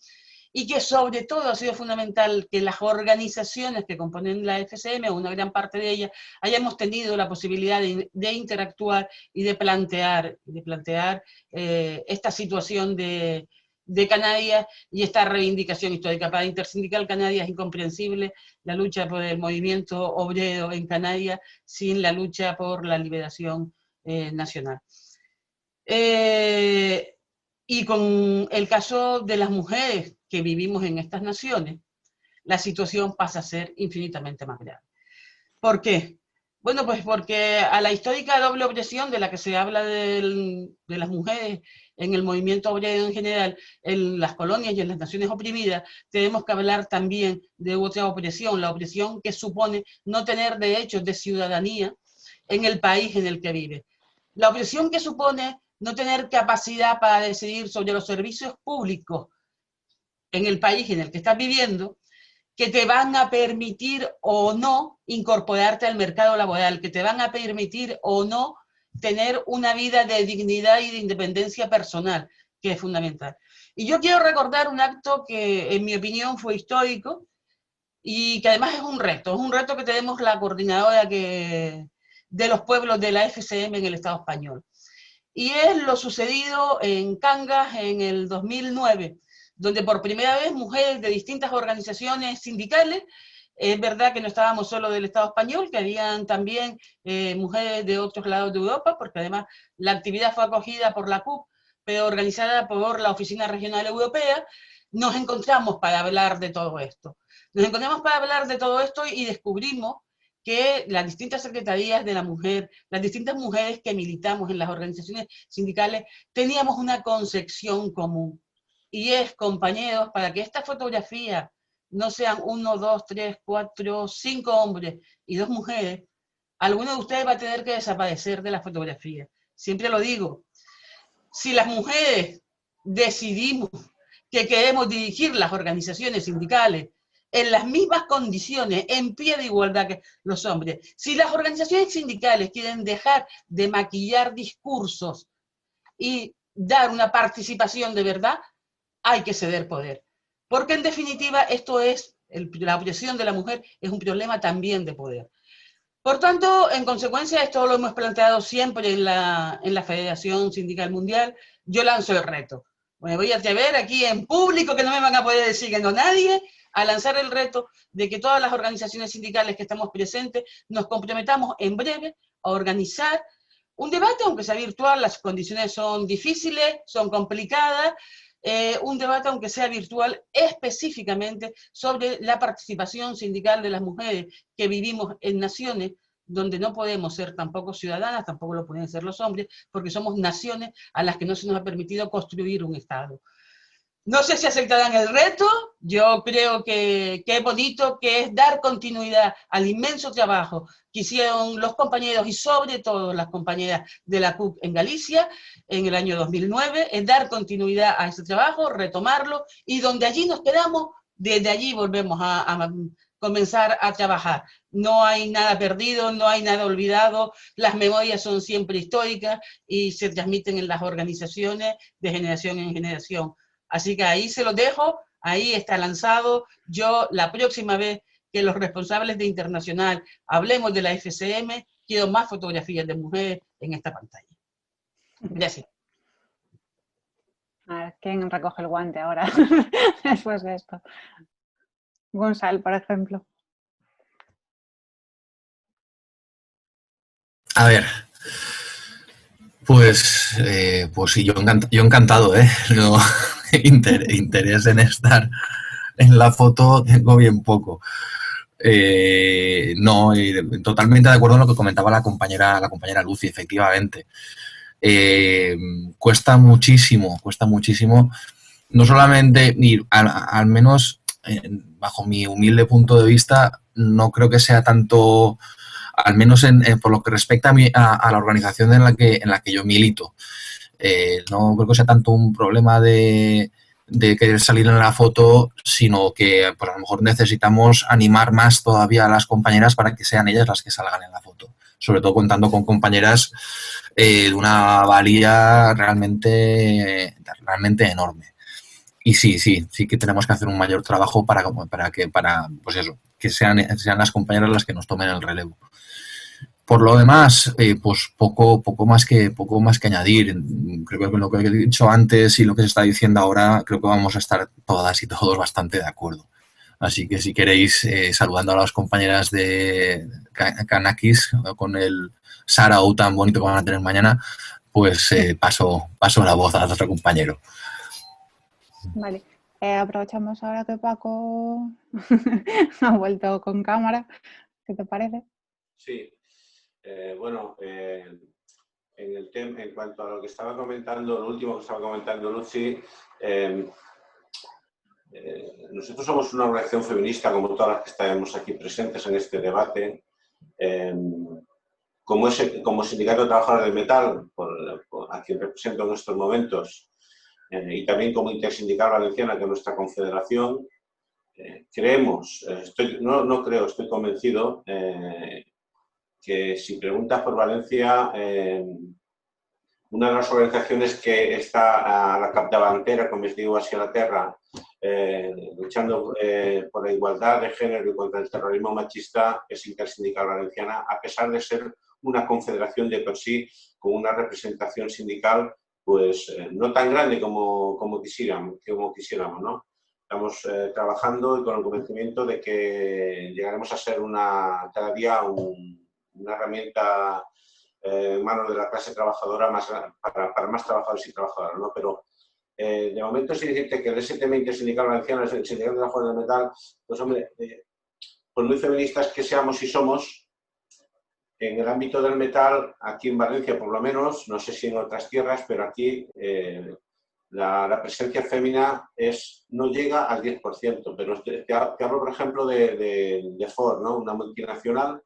y que sobre todo ha sido fundamental que las organizaciones que componen la FCM, una gran parte de ellas, hayamos tenido la posibilidad de interactuar y de plantear esta situación de Canarias y esta reivindicación histórica. Para Intersindical Canarias es incomprensible la lucha por el movimiento obrero en Canarias sin la lucha por la liberación nacional. Y con el caso de las mujeres que vivimos en estas naciones, la situación pasa a ser infinitamente más grave. ¿Por qué? Bueno, pues porque a la histórica doble opresión de la que se habla de las mujeres en el movimiento obrero en general, en las colonias y en las naciones oprimidas, tenemos que hablar también de otra opresión, la opresión que supone no tener derechos de ciudadanía en el país en el que vive. La opresión que supone no tener capacidad para decidir sobre los servicios públicos en el país en el que estás viviendo, que te van a permitir o no incorporarte al mercado laboral, que te van a permitir o no tener una vida de dignidad y de independencia personal, que es fundamental. Y yo quiero recordar un acto que, en mi opinión, fue histórico y que además es un reto que tenemos la coordinadora de los pueblos de la FCM en el Estado español. Y es lo sucedido en Cangas en el 2009, donde por primera vez mujeres de distintas organizaciones sindicales, es verdad que no estábamos solo del Estado español, que habían también mujeres de otros lados de Europa, porque además la actividad fue acogida por la CUP, pero organizada por la Oficina Regional Europea, nos encontramos para hablar de todo esto. Nos encontramos para hablar de todo esto y descubrimos que las distintas secretarías de la mujer, las distintas mujeres que militamos en las organizaciones sindicales, teníamos una concepción común. Y es, compañeros, para que esta fotografía no sean 1, 2, 3, 4, 5 hombres y 2 mujeres, alguno de ustedes va a tener que desaparecer de la fotografía. Siempre lo digo, si las mujeres decidimos que queremos dirigir las organizaciones sindicales en las mismas condiciones, en pie de igualdad que los hombres, si las organizaciones sindicales quieren dejar de maquillar discursos y dar una participación de verdad, hay que ceder poder. Porque en definitiva esto es, la opresión de la mujer es un problema también de poder. Por tanto, en consecuencia, esto lo hemos planteado siempre en la Federación Sindical Mundial. Yo lanzo el reto. Me voy a atrever aquí en público, que no me van a poder decir que no nadie, a lanzar el reto de que todas las organizaciones sindicales que estamos presentes nos comprometamos en breve a organizar un debate, aunque sea virtual, las condiciones son difíciles, son complicadas, un debate, aunque sea virtual, específicamente sobre la participación sindical de las mujeres que vivimos en naciones donde no podemos ser tampoco ciudadanas, tampoco lo pueden ser los hombres, porque somos naciones a las que no se nos ha permitido construir un Estado. No sé si aceptarán el reto, yo creo que es bonito, que es dar continuidad al inmenso trabajo que hicieron los compañeros y sobre todo las compañeras de la CUP en Galicia en el año 2009, es dar continuidad a ese trabajo, retomarlo, y donde allí nos quedamos, desde allí volvemos a comenzar a trabajar. No hay nada perdido, no hay nada olvidado, las memorias son siempre históricas y se transmiten en las organizaciones de generación en generación. Así que ahí se los dejo, ahí está lanzado. Yo la próxima vez que los responsables de Internacional hablemos de la FCM, quiero más fotografías de mujeres en esta pantalla. Gracias. A ver, ¿quién recoge el guante ahora después de esto? Gonzalo, por ejemplo. A ver, pues sí, yo encantado, ¿eh? No, interés en estar en la foto tengo bien poco. No, totalmente de acuerdo en lo que comentaba la compañera Lucy, efectivamente. Cuesta muchísimo, no solamente, al menos bajo mi humilde punto de vista, no creo que sea tanto al menos por lo que respecta a la organización en la que yo milito. No creo que sea tanto un problema de querer salir en la foto, sino que pues, a lo mejor necesitamos animar más todavía a las compañeras para que sean ellas las que salgan en la foto. Sobre todo contando con compañeras de una valía realmente enorme. Y sí que tenemos que hacer un mayor trabajo para pues eso, que sean las compañeras las que nos tomen el relevo. Por lo demás, pues poco más que añadir. Creo que con lo que he dicho antes y lo que se está diciendo ahora, creo que vamos a estar todas y todos bastante de acuerdo. Así que si queréis, saludando a las compañeras de Kanakis, con el Sarau tan bonito que van a tener mañana, pues paso la voz a otro compañero. Vale, aprovechamos ahora que Paco ha vuelto con cámara. ¿Qué te parece? Sí, bueno, en cuanto a lo que estaba comentando, lo último que estaba comentando Lucy, nosotros somos una organización feminista, como todas las que estamos aquí presentes en este debate. Como Sindicato de Trabajadores del Metal, a quien represento en estos momentos, y también como Intersindical Valenciana, que es nuestra confederación, creemos, estoy convencido, que si preguntas por Valencia, una de las organizaciones que está a la capdavantera, como os digo, así a la tierra, luchando por la igualdad de género y contra el terrorismo machista, es Intersindical Valenciana, a pesar de ser una confederación de por sí, con una representación sindical pues no tan grande como quisiéramos, ¿no? Estamos trabajando y con el convencimiento de que llegaremos a ser cada día una herramienta en manos de la clase trabajadora para más trabajadores y trabajadoras, ¿no? Pero de momento sí decirte que el STM Intersindical Valenciano, el Sindicato de Trabajadores del Metal, pues hombre, por muy feministas que seamos y somos, en el ámbito del metal, aquí en Valencia por lo menos, no sé si en otras tierras, pero aquí la presencia fémina no llega al 10%, pero te hablo, por ejemplo, de Ford, ¿no? Una multinacional.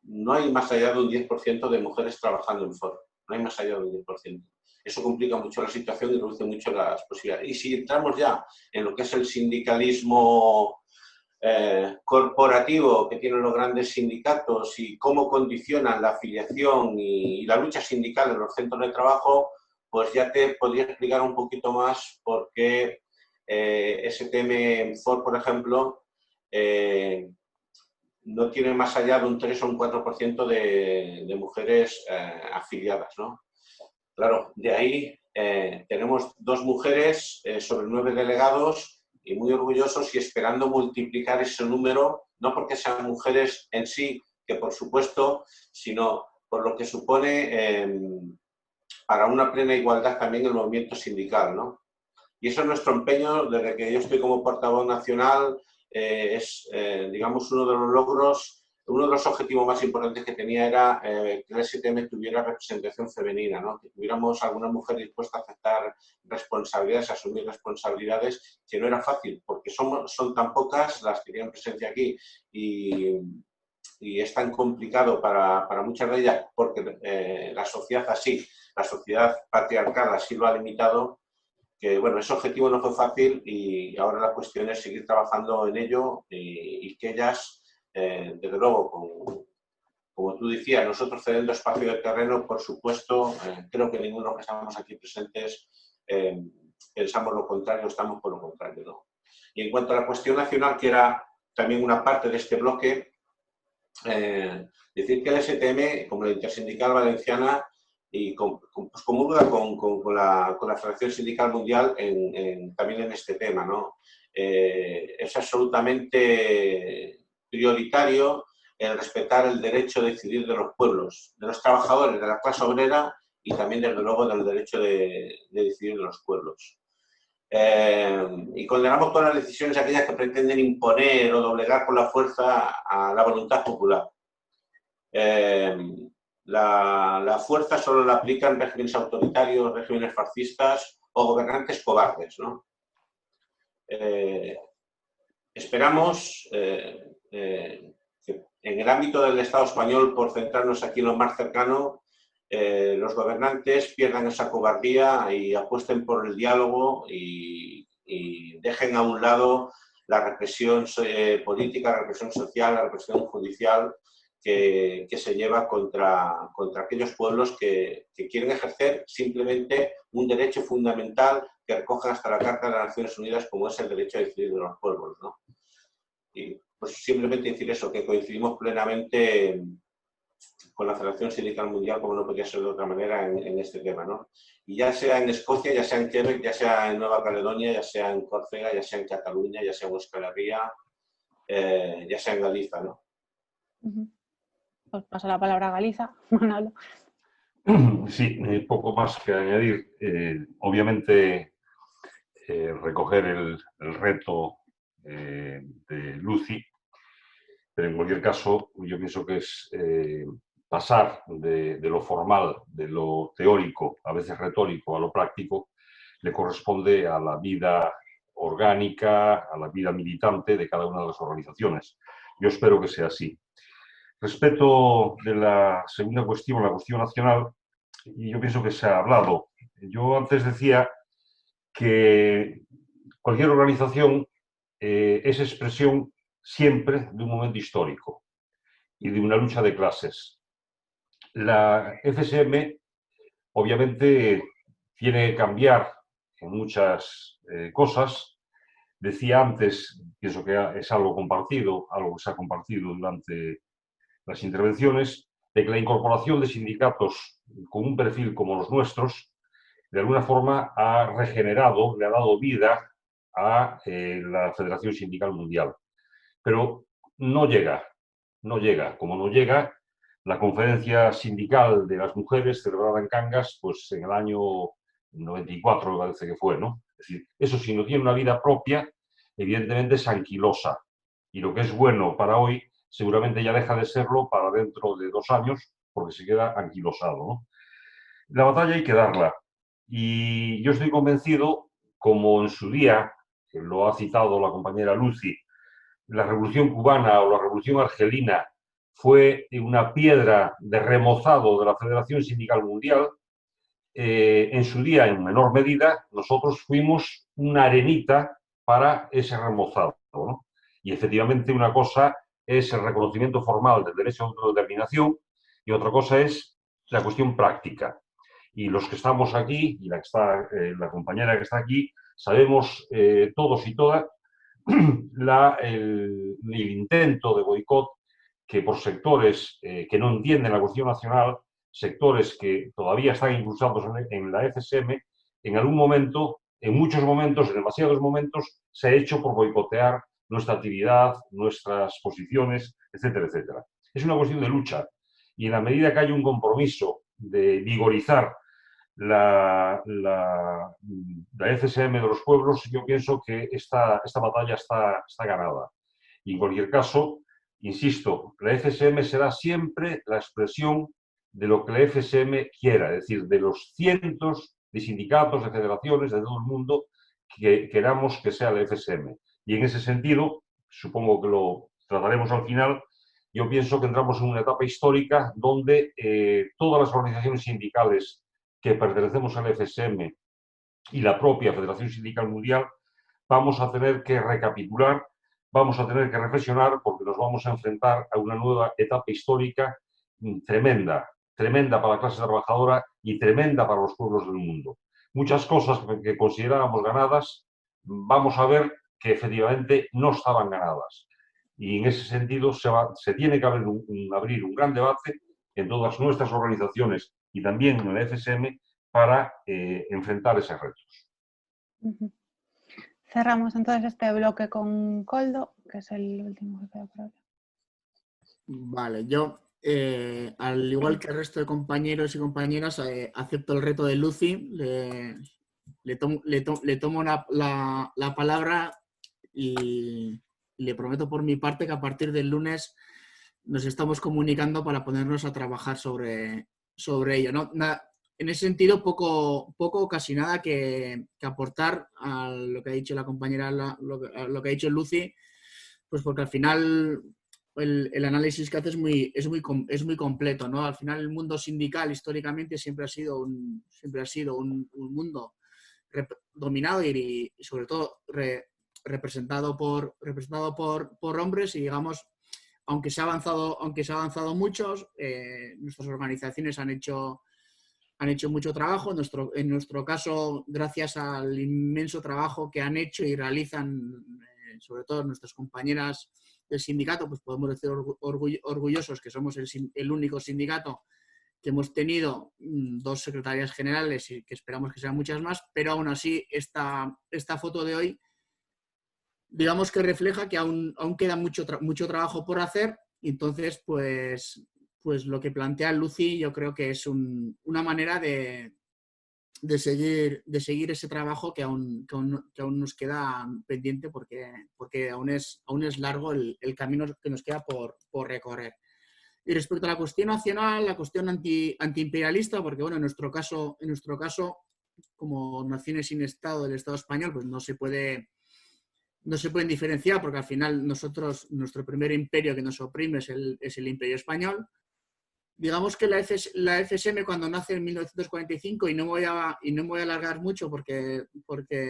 No hay más allá de un 10% de mujeres trabajando en Ford, no hay más allá de un 10%. Eso complica mucho la situación y reduce mucho las posibilidades. Y si entramos ya en lo que es el sindicalismo corporativo que tienen los grandes sindicatos y cómo condicionan la afiliación y la lucha sindical en los centros de trabajo, pues ya te podría explicar un poquito más por qué STM en Ford, por ejemplo, no tiene más allá de un 3 o un 4% de mujeres afiliadas, ¿no? Claro, de ahí tenemos 2 mujeres sobre 9 delegados y muy orgullosos y esperando multiplicar ese número, no porque sean mujeres en sí, que por supuesto, sino por lo que supone para una plena igualdad también el movimiento sindical, ¿no? Y eso es nuestro empeño desde que yo estoy como portavoz nacional. Digamos, uno de los logros, uno de los objetivos más importantes que tenía era que el STM tuviera representación femenina, ¿no? Que tuviéramos alguna mujer dispuesta a aceptar responsabilidades, a asumir responsabilidades, que no era fácil, porque son tan pocas las que tienen presencia aquí y es tan complicado para muchas de ellas, porque la sociedad la sociedad patriarcal así lo ha limitado, que bueno, ese objetivo no fue fácil y ahora la cuestión es seguir trabajando en ello y que ellas, desde luego, como tú decías, nosotros cediendo espacio de terreno, por supuesto, creo que ninguno que estamos aquí presentes pensamos lo contrario, estamos por lo contrario, ¿no? Y en cuanto a la cuestión nacional, que era también una parte de este bloque, decir que el STM, como la Intersindical Valenciana, y pues comulga con la Federación Sindical Mundial también en este tema, ¿no? Es absolutamente prioritario el respetar el derecho de decidir de los pueblos, de los trabajadores, de la clase obrera y también, desde luego, del derecho de decidir de los pueblos. Y condenamos todas las decisiones aquellas que pretenden imponer o doblegar por la fuerza a la voluntad popular. La fuerza solo la aplican regímenes autoritarios, regímenes fascistas o gobernantes cobardes, ¿no? Esperamos que En el ámbito del Estado español, por centrarnos aquí en lo más cercano, los gobernantes pierdan esa cobardía y apuesten por el diálogo y dejen a un lado la represión política, la represión social, la represión judicial que se lleva contra aquellos pueblos que quieren ejercer simplemente un derecho fundamental que recogen hasta la Carta de las Naciones Unidas, como es el derecho a decidir de los pueblos, ¿no? Y pues simplemente decir eso, que coincidimos plenamente con la Federación Sindical Mundial, como no podía ser de otra manera, en este tema, ¿no? Y ya sea en Escocia, ya sea en Quebec, ya sea en Nueva Caledonia, ya sea en Córcega, ya sea en Cataluña, ya sea en Euskal Herria, ya sea en Galicia, ¿no? Pues paso la palabra a Galiza, Manolo. Sí, poco más que añadir. Obviamente, recoger el reto de Lucy, pero en cualquier caso, yo pienso que es pasar de lo formal, de lo teórico, a veces retórico, a lo práctico, le corresponde a la vida orgánica, a la vida militante de cada una de las organizaciones. Yo espero que sea así. Respecto de la segunda cuestión, la cuestión nacional, y yo pienso que se ha hablado. Yo antes decía que cualquier organización es expresión siempre de un momento histórico y de una lucha de clases. La FSM, obviamente, tiene que cambiar en muchas cosas. Decía antes, pienso que es algo compartido, algo que se ha compartido durante las intervenciones, de que la incorporación de sindicatos con un perfil como los nuestros, de alguna forma ha regenerado, le ha dado vida a la Federación Sindical Mundial. Pero no llega. Como no llega la conferencia sindical de las mujeres celebrada en Cangas, pues en el año 94 me parece que fue, ¿no? Es decir, eso si no tiene una vida propia, evidentemente es anquilosa. Y lo que es bueno para hoy, seguramente ya deja de serlo para dentro de 2 años, porque se queda anquilosado, ¿no? La batalla hay que darla. Y yo estoy convencido, como en su día, que lo ha citado la compañera Lucy, la Revolución Cubana o la Revolución Argelina fue una piedra de remozado de la Federación Sindical Mundial, en su día, en menor medida, nosotros fuimos una arenita para ese remozado, ¿no? Y efectivamente una cosa es el reconocimiento formal del derecho a autodeterminación y otra cosa es la cuestión práctica. Y los que estamos aquí, y la compañera que está aquí, sabemos todos y todas el intento de boicot que por sectores que no entienden la cuestión nacional, sectores que todavía están impulsados en la FSM, en algún momento, en muchos momentos, en demasiados momentos, se ha hecho por boicotear nuestra actividad, nuestras posiciones, etcétera, etcétera. Es una cuestión de lucha y en la medida que hay un compromiso de vigorizar la FSM de los pueblos, yo pienso que esta batalla está ganada. Y en cualquier caso, insisto, la FSM será siempre la expresión de lo que la FSM quiera, es decir, de los cientos de sindicatos, de federaciones de todo el mundo que queramos que sea la FSM. Y en ese sentido, supongo que lo trataremos al final, yo pienso que entramos en una etapa histórica donde todas las organizaciones sindicales que pertenecemos al FSM y la propia Federación Sindical Mundial, vamos a tener que recapitular, vamos a tener que reflexionar porque nos vamos a enfrentar a una nueva etapa histórica tremenda, tremenda para la clase trabajadora y tremenda para los pueblos del mundo. Muchas cosas que considerábamos ganadas, vamos a ver que efectivamente no estaban ganadas. Y en ese sentido se tiene que abrir un gran debate en todas nuestras organizaciones y también en la FSM para enfrentar esos retos. Cerramos entonces este bloque con Koldo, que es el último que queda por ahora. Vale, yo, al igual que el resto de compañeros y compañeras, acepto el reto de Lucy, le tomo la palabra y le prometo por mi parte que a partir del lunes nos estamos comunicando para ponernos a trabajar sobre ello, ¿no? En ese sentido, poco o casi nada que aportar a lo que ha dicho la compañera, lo que ha dicho Lucy, pues porque al final el análisis que hace es muy completo, ¿no? Al final el mundo sindical históricamente siempre ha sido un mundo dominado y sobre todo representado por hombres y, digamos, aunque se ha avanzado mucho, nuestras organizaciones han hecho mucho trabajo. En nuestro caso, gracias al inmenso trabajo que han hecho y realizan, sobre todo nuestras compañeras del sindicato, pues podemos decir orgullosos que somos el único sindicato que hemos tenido 2 secretarias generales y que esperamos que sean muchas más, pero aún así esta foto de hoy, digamos que refleja que aún queda mucho trabajo por hacer. Entonces, pues lo que plantea Lucy yo creo que es una manera de seguir ese trabajo que aún nos queda pendiente porque aún es largo el camino que nos queda por recorrer. Y respecto a la cuestión nacional, la cuestión antiimperialista, porque bueno, en nuestro caso, como naciones sin Estado del Estado español, pues no se pueden diferenciar, porque al final nuestro primer imperio que nos oprime es el Imperio Español. Digamos que la FSM, cuando nace en 1945, y no me voy a alargar mucho porque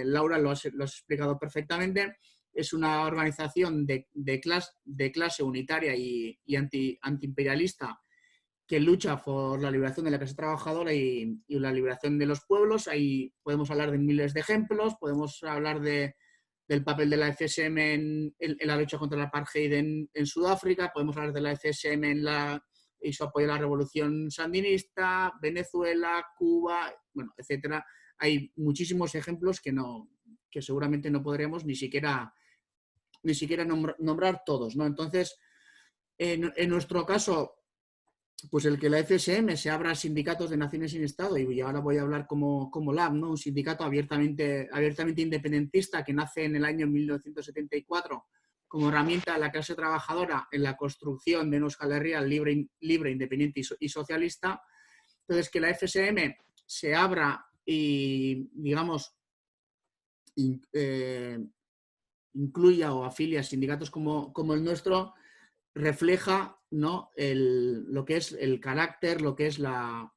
Laura lo has explicado perfectamente, es una organización de clase unitaria y antiimperialista que lucha por la liberación de la clase trabajadora y la liberación de los pueblos. Ahí podemos hablar de miles de ejemplos, podemos hablar del papel de la FSM en la lucha contra el apartheid en Sudáfrica, podemos hablar de la FSM y su apoyo a la revolución sandinista, Venezuela, Cuba, bueno, etcétera. Hay muchísimos ejemplos que seguramente no podremos ni siquiera nombrar todos, ¿no? Entonces, en nuestro caso, pues el que la FSM se abra a sindicatos de naciones sin Estado, y ahora voy a hablar como LAB, ¿no? Un sindicato abiertamente independentista que nace en el año 1974 como herramienta de la clase trabajadora en la construcción de una Euskal Herria libre, independiente y socialista. Entonces, que la FSM se abra y, digamos, incluya o afilie a sindicatos como el nuestro, refleja, ¿no?, lo que es el carácter, lo que es la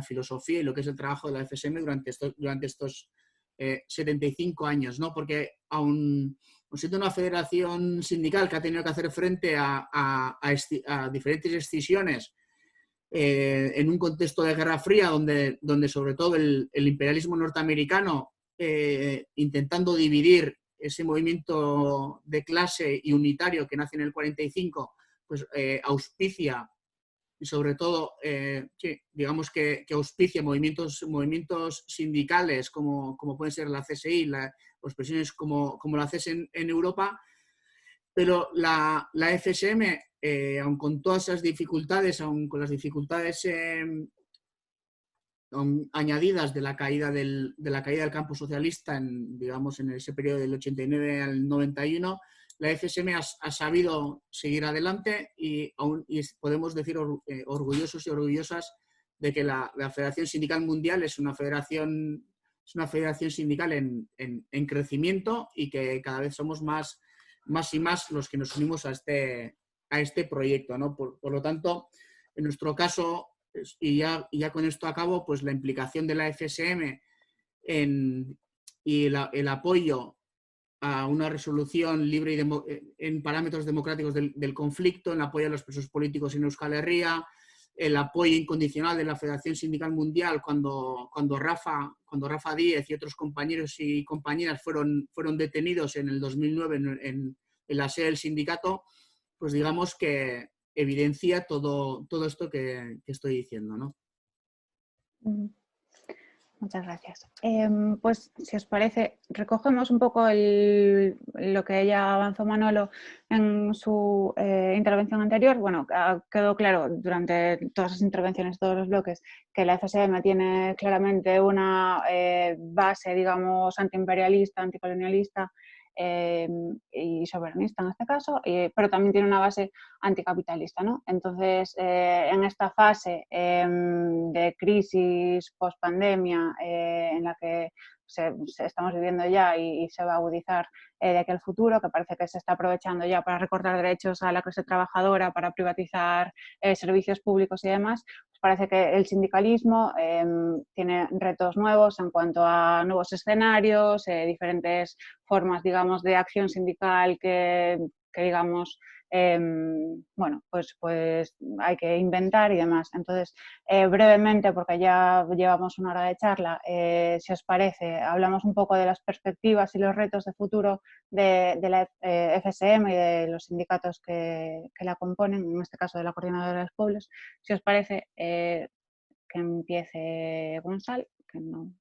filosofía y lo que es el trabajo de la FSM durante estos 75 años, ¿no? Porque aún siendo una federación sindical que ha tenido que hacer frente a diferentes excisiones en un contexto de Guerra Fría donde sobre todo el imperialismo norteamericano, intentando dividir ese movimiento de clase y unitario que nace en el 45, pues auspicia y sobre todo, digamos que auspicia movimientos sindicales como pueden ser la CSI, o expresiones como la CES en Europa. Pero la FSM, aun con todas esas dificultades, aun con las dificultades añadidas de la caída del campo socialista en ese periodo del 89 al 91, la FSM ha sabido seguir adelante y podemos decir orgullosos y orgullosas de que la Federación Sindical Mundial es una federación sindical en crecimiento y que cada vez somos más y más los que nos unimos a este proyecto, ¿no? Por lo tanto, en nuestro caso, y ya con esto acabo, pues la implicación de la FSM y el apoyo a una resolución libre y en parámetros democráticos del conflicto, el apoyo a los presos políticos en Euskal Herria, el apoyo incondicional de la Federación Sindical Mundial cuando Rafa Díez y otros compañeros y compañeras fueron detenidos en el 2009 en la sede del sindicato, pues digamos que evidencia todo esto que estoy diciendo, ¿no? Muchas gracias. Pues, si os parece, recogemos un poco lo que ya avanzó Manolo en su intervención anterior. Bueno, quedó claro durante todas las intervenciones, todos los bloques, que la FSM tiene claramente una base, digamos, antiimperialista, anticolonialista y soberanista en este caso, pero también tiene una base anticapitalista, ¿no? Entonces, en esta fase de crisis post-pandemia en la que estamos viviendo ya y se va a agudizar de aquí al futuro, que parece que se está aprovechando ya para recortar derechos a la clase trabajadora, para privatizar servicios públicos y demás, pues parece que el sindicalismo tiene retos nuevos en cuanto a nuevos escenarios, diferentes formas, digamos, de acción sindical que digamos, bueno, pues hay que inventar y demás. Entonces, brevemente, porque ya llevamos una hora de charla, si os parece, hablamos un poco de las perspectivas y los retos de futuro de la FSM y de los sindicatos que la componen, en este caso de la Coordinadora de los Pueblos. Si os parece, que empiece Gonzalo, que no...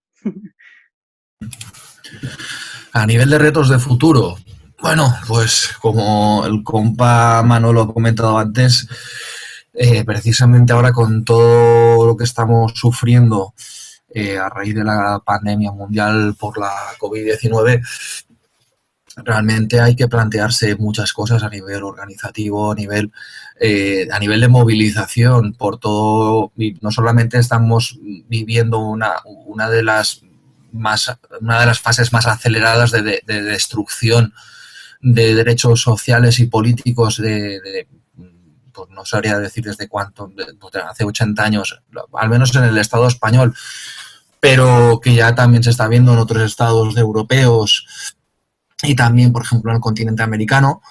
A nivel de retos de futuro, bueno, pues como el compa Manolo ha comentado antes, precisamente ahora con todo lo que estamos sufriendo a raíz de la pandemia mundial por la COVID-19, realmente hay que plantearse muchas cosas a nivel organizativo, a nivel de movilización, por todo. No solamente estamos viviendo una de las fases más aceleradas de destrucción de derechos sociales y políticos pues no sabría decir desde cuánto, hace 80 años, al menos en el Estado español, pero que ya también se está viendo en otros estados europeos y también, por ejemplo, en el continente americano.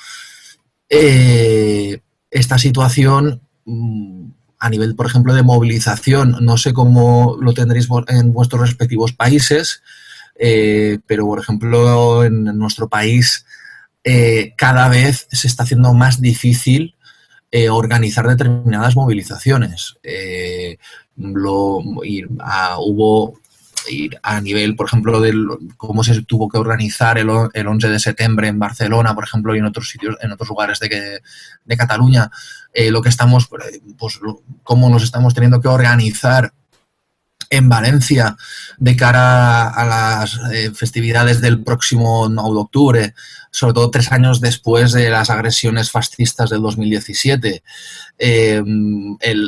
Esta situación, a nivel, por ejemplo, de movilización, no sé cómo lo tendréis en vuestros respectivos países, pero, por ejemplo, en nuestro país cada vez se está haciendo más difícil organizar determinadas movilizaciones. Hubo a nivel, por ejemplo, de cómo se tuvo que organizar el 11 de septiembre en Barcelona, por ejemplo, y en otros sitios, en otros lugares de Cataluña, lo que estamos, pues, cómo nos estamos teniendo que organizar en Valencia de cara a las festividades del próximo 9 de octubre, sobre todo 3 años después de las agresiones fascistas del 2017,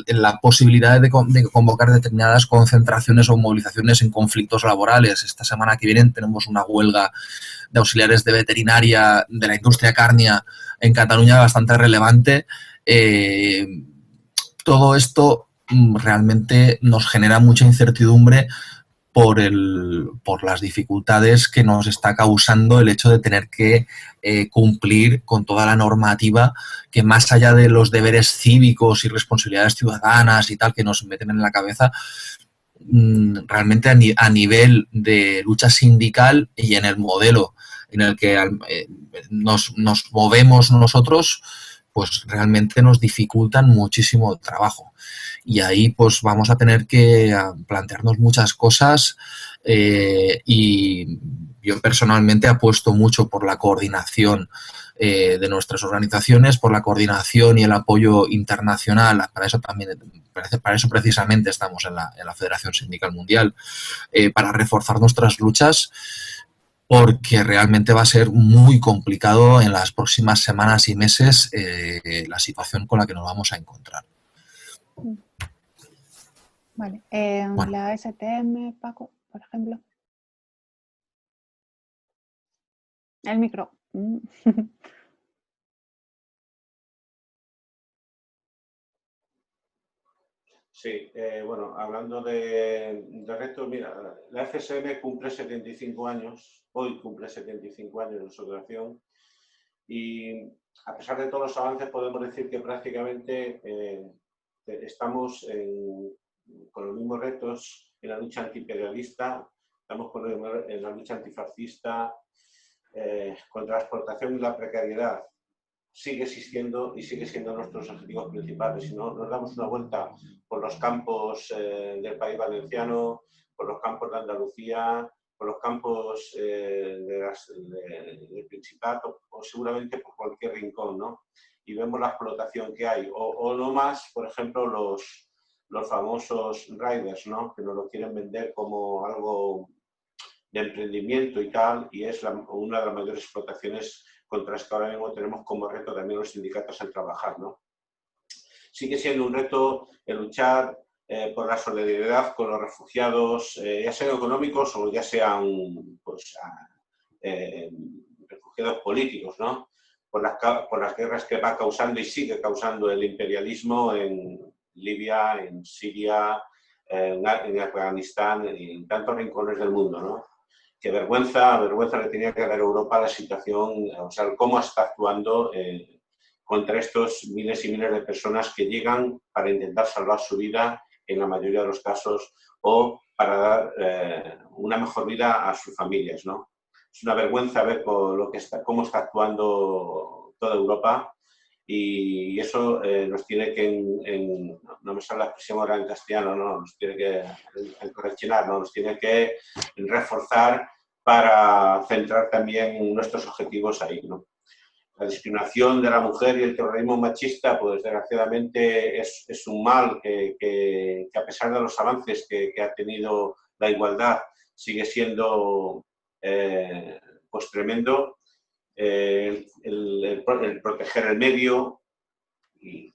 la posibilidad de convocar determinadas concentraciones o movilizaciones en conflictos laborales. Esta semana que viene tenemos una huelga de auxiliares de veterinaria de la industria cárnica en Cataluña bastante relevante. Todo esto realmente nos genera mucha incertidumbre por las dificultades que nos está causando el hecho de tener que cumplir con toda la normativa que, más allá de los deberes cívicos y responsabilidades ciudadanas y tal que nos meten en la cabeza, realmente a nivel de lucha sindical y en el modelo en el que nos movemos nosotros, pues realmente nos dificultan muchísimo el trabajo. Y ahí pues vamos a tener que plantearnos muchas cosas y yo personalmente apuesto mucho por la coordinación de nuestras organizaciones, por la coordinación y el apoyo internacional. Para eso precisamente estamos en la Federación Sindical Mundial, para reforzar nuestras luchas, porque realmente va a ser muy complicado en las próximas semanas y meses la situación con la que nos vamos a encontrar. Vale. Bueno. La STM, Paco, por ejemplo. El micro. Sí, bueno, hablando de retos, mira, la FSM cumple 75 años, hoy cumple 75 años de su creación, y a pesar de todos los avances podemos decir que prácticamente estamos con los mismos retos en la lucha antiimperialista, estamos en la lucha antifascista, contra la explotación y la precariedad. Sigue existiendo y sigue siendo nuestros objetivos principales. Si no, nos damos una vuelta por los campos del País Valenciano, por los campos de Andalucía, por los campos del Principado, o seguramente por cualquier rincón, ¿no? Y vemos la explotación que hay. O no más, por ejemplo, los famosos riders, ¿no? Que nos lo quieren vender como algo de emprendimiento y tal, y es una de las mayores explotaciones contra las que ahora mismo tenemos como reto también los sindicatos el trabajar, ¿no? Sigue siendo un reto el luchar por la solidaridad con los refugiados, ya sean económicos o ya sean pues, refugiados políticos, ¿no? Por las guerras que va causando y sigue causando el imperialismo en Libia, en Siria, en Afganistán y en tantos rincones del mundo, ¿no? Qué vergüenza le tenía que dar a Europa la situación, o sea, cómo está actuando contra estos miles y miles de personas que llegan para intentar salvar su vida en la mayoría de los casos o para dar una mejor vida a sus familias, ¿no? Es una vergüenza ver cómo está actuando toda Europa y eso nos tiene que, no me sale la expresión ahora en castellano, ¿no? Nos tiene que encorrechinar, ¿no? Nos tiene que reforzar para centrar también nuestros objetivos ahí, ¿no? La discriminación de la mujer y el terrorismo machista, pues desgraciadamente es un mal que a pesar de los avances que ha tenido la igualdad, sigue siendo pues tremendo. El proteger el medio y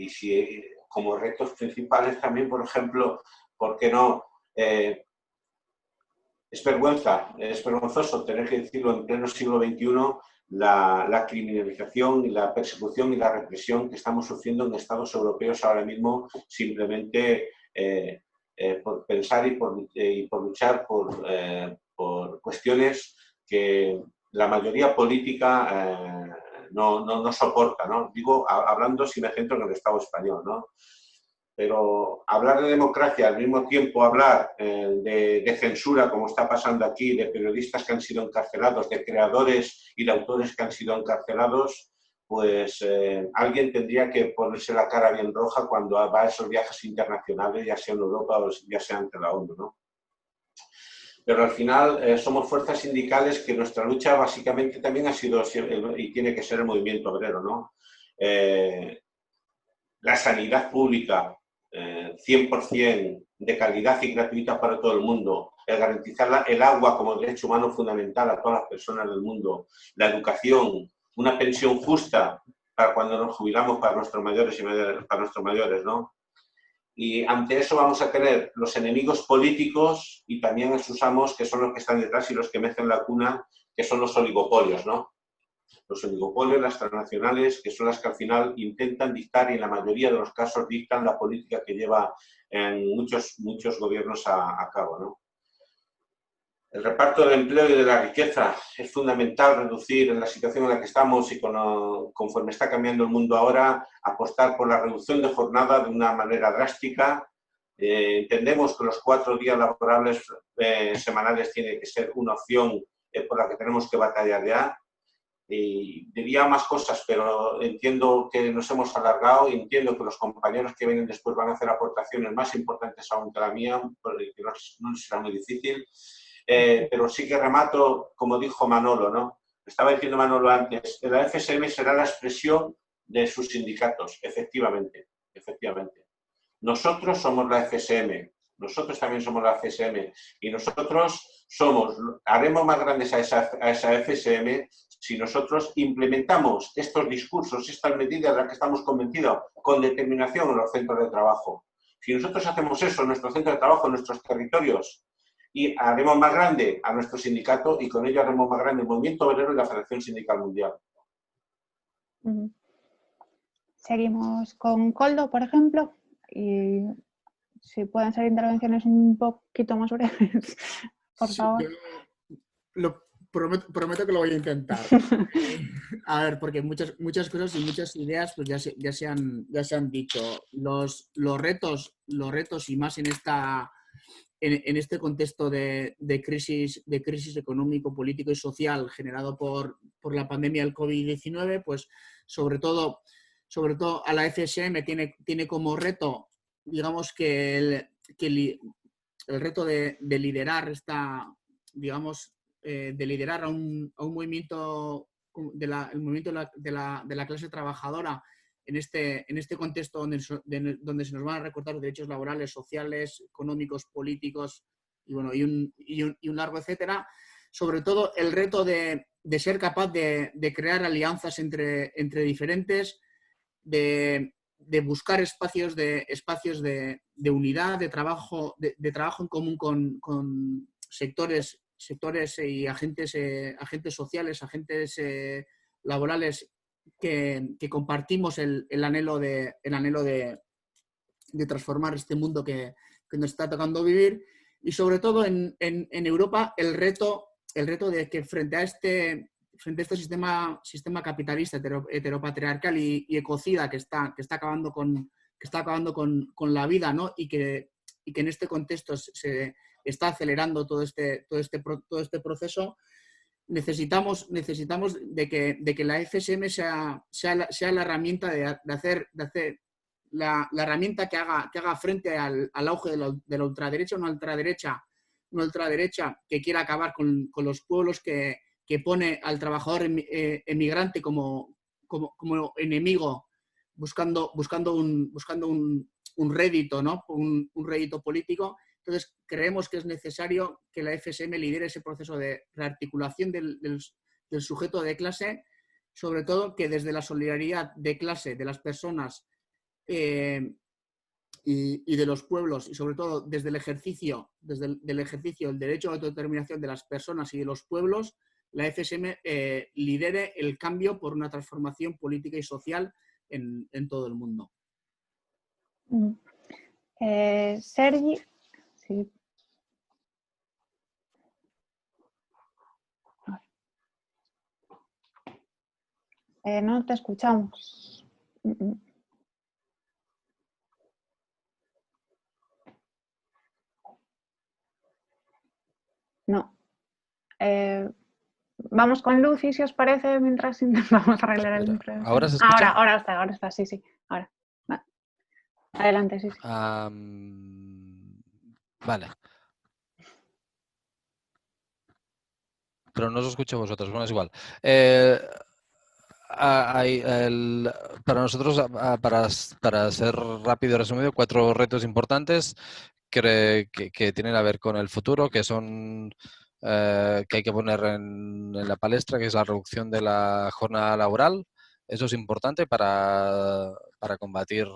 si, como retos principales también, por ejemplo, ¿por qué no? Es vergonzoso tener que decirlo en pleno siglo XXI, la criminalización y la persecución y la represión que estamos sufriendo en Estados europeos ahora mismo, simplemente por pensar y por luchar por cuestiones que la mayoría política no soporta, ¿no? Digo, hablando si me centro en el Estado español, ¿no? Pero hablar de democracia, al mismo tiempo hablar de censura, como está pasando aquí, de periodistas que han sido encarcelados, de creadores y de autores que han sido encarcelados, pues alguien tendría que ponerse la cara bien roja cuando va a esos viajes internacionales, ya sea en Europa o ya sea ante la ONU, ¿no? Pero al final somos fuerzas sindicales que nuestra lucha básicamente también ha sido y tiene que ser el movimiento obrero, ¿no? La sanidad pública, 100% de calidad y gratuita para todo el mundo, el garantizar el agua como derecho humano fundamental a todas las personas del mundo, la educación, una pensión justa para cuando nos jubilamos para nuestros mayores, ¿no? Y ante eso vamos a tener los enemigos políticos y también esos amos que son los que están detrás y los que mecen la cuna, que son los oligopolios, ¿no? Los oligopolios, las transnacionales, que son las que al final intentan dictar y en la mayoría de los casos dictan la política que lleva en muchos gobiernos a cabo, ¿no? El reparto del empleo y de la riqueza es fundamental reducir en la situación en la que estamos y conforme está cambiando el mundo ahora, apostar por la reducción de jornada de una manera drástica. Entendemos que los 4 días laborables semanales tiene que ser una opción por la que tenemos que batallar ya. Y diría más cosas, pero entiendo que nos hemos alargado y entiendo que los compañeros que vienen después van a hacer aportaciones más importantes aún que la mía, porque no será muy difícil. Pero sí que remato, como dijo Manolo, ¿no? Estaba diciendo Manolo antes, la FSM será la expresión de sus sindicatos, efectivamente. Nosotros somos la FSM, nosotros también somos la FSM y nosotros haremos más grandes a esa FSM si nosotros implementamos estos discursos, estas medidas de las que estamos convencidos con determinación en los centros de trabajo. Si nosotros hacemos eso en nuestro centro de trabajo, en nuestros territorios, y haremos más grande a nuestro sindicato y con ello haremos más grande el movimiento obrero y la Federación Sindical Mundial. Seguimos con Koldo, por ejemplo, y si pueden ser intervenciones un poquito más breves, por favor. Prometo que lo voy a intentar. A ver, porque muchas cosas y muchas ideas pues ya se han dicho. Los retos y más en este contexto de crisis económico, político y social generado por la pandemia del COVID-19, pues sobre todo a la FSM tiene como reto, digamos que el reto de liderar de liderar a un movimiento el movimiento de la clase trabajadora en este contexto donde se nos van a recortar los derechos laborales, sociales, económicos, políticos y un largo etcétera. Sobre todo el reto de ser capaz de crear alianzas entre diferentes, de buscar espacios de unidad, de trabajo en común con sectores y agentes sociales, agentes laborales que compartimos el anhelo de transformar este mundo que nos está tocando vivir, y sobre todo en Europa el reto de que frente a este sistema capitalista heteropatriarcal y ecocida que está acabando con la vida, ¿no? y que en este contexto se está acelerando todo este proceso. Necesitamos de que la FSM sea la herramienta de hacer la herramienta que haga frente al auge de la ultraderecha, una ultraderecha que quiera acabar con los pueblos, que pone al trabajador emigrante como enemigo, buscando un rédito, ¿no? un rédito político. Entonces, creemos que es necesario que la FSM lidere ese proceso de rearticulación del sujeto de clase, sobre todo que desde la solidaridad de clase de las personas y de los pueblos, y sobre todo desde el ejercicio del derecho a autodeterminación de las personas y de los pueblos, la FSM lidere el cambio por una transformación política y social en todo el mundo. Sergi, sí. No te escuchamos. No. Vamos con Lucy, si os parece, mientras intentamos arreglar el problema. ¿Ahora se escucha? Ahora está, sí. Ahora. Va. Adelante, sí. Vale. Pero no os escucho a vosotros, bueno, es igual. Para nosotros, para ser rápido y resumido, 4 retos importantes que tienen a ver con el futuro, que son que hay que poner en la palestra, que es la reducción de la jornada laboral. Eso es importante para combatir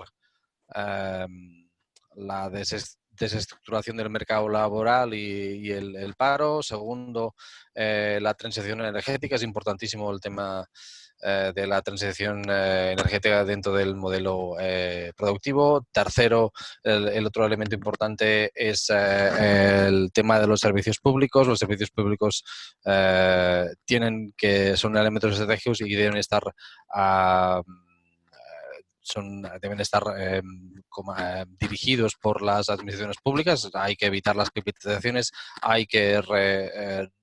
la desestructuración del mercado laboral y el paro. Segundo, la transición energética. Es importantísimo el tema de la transición energética dentro del modelo productivo. Tercero, el otro elemento importante es el tema de los servicios públicos. Los servicios públicos son elementos estratégicos y deben estar dirigidos por las administraciones públicas. Hay que evitar las privatizaciones, hay que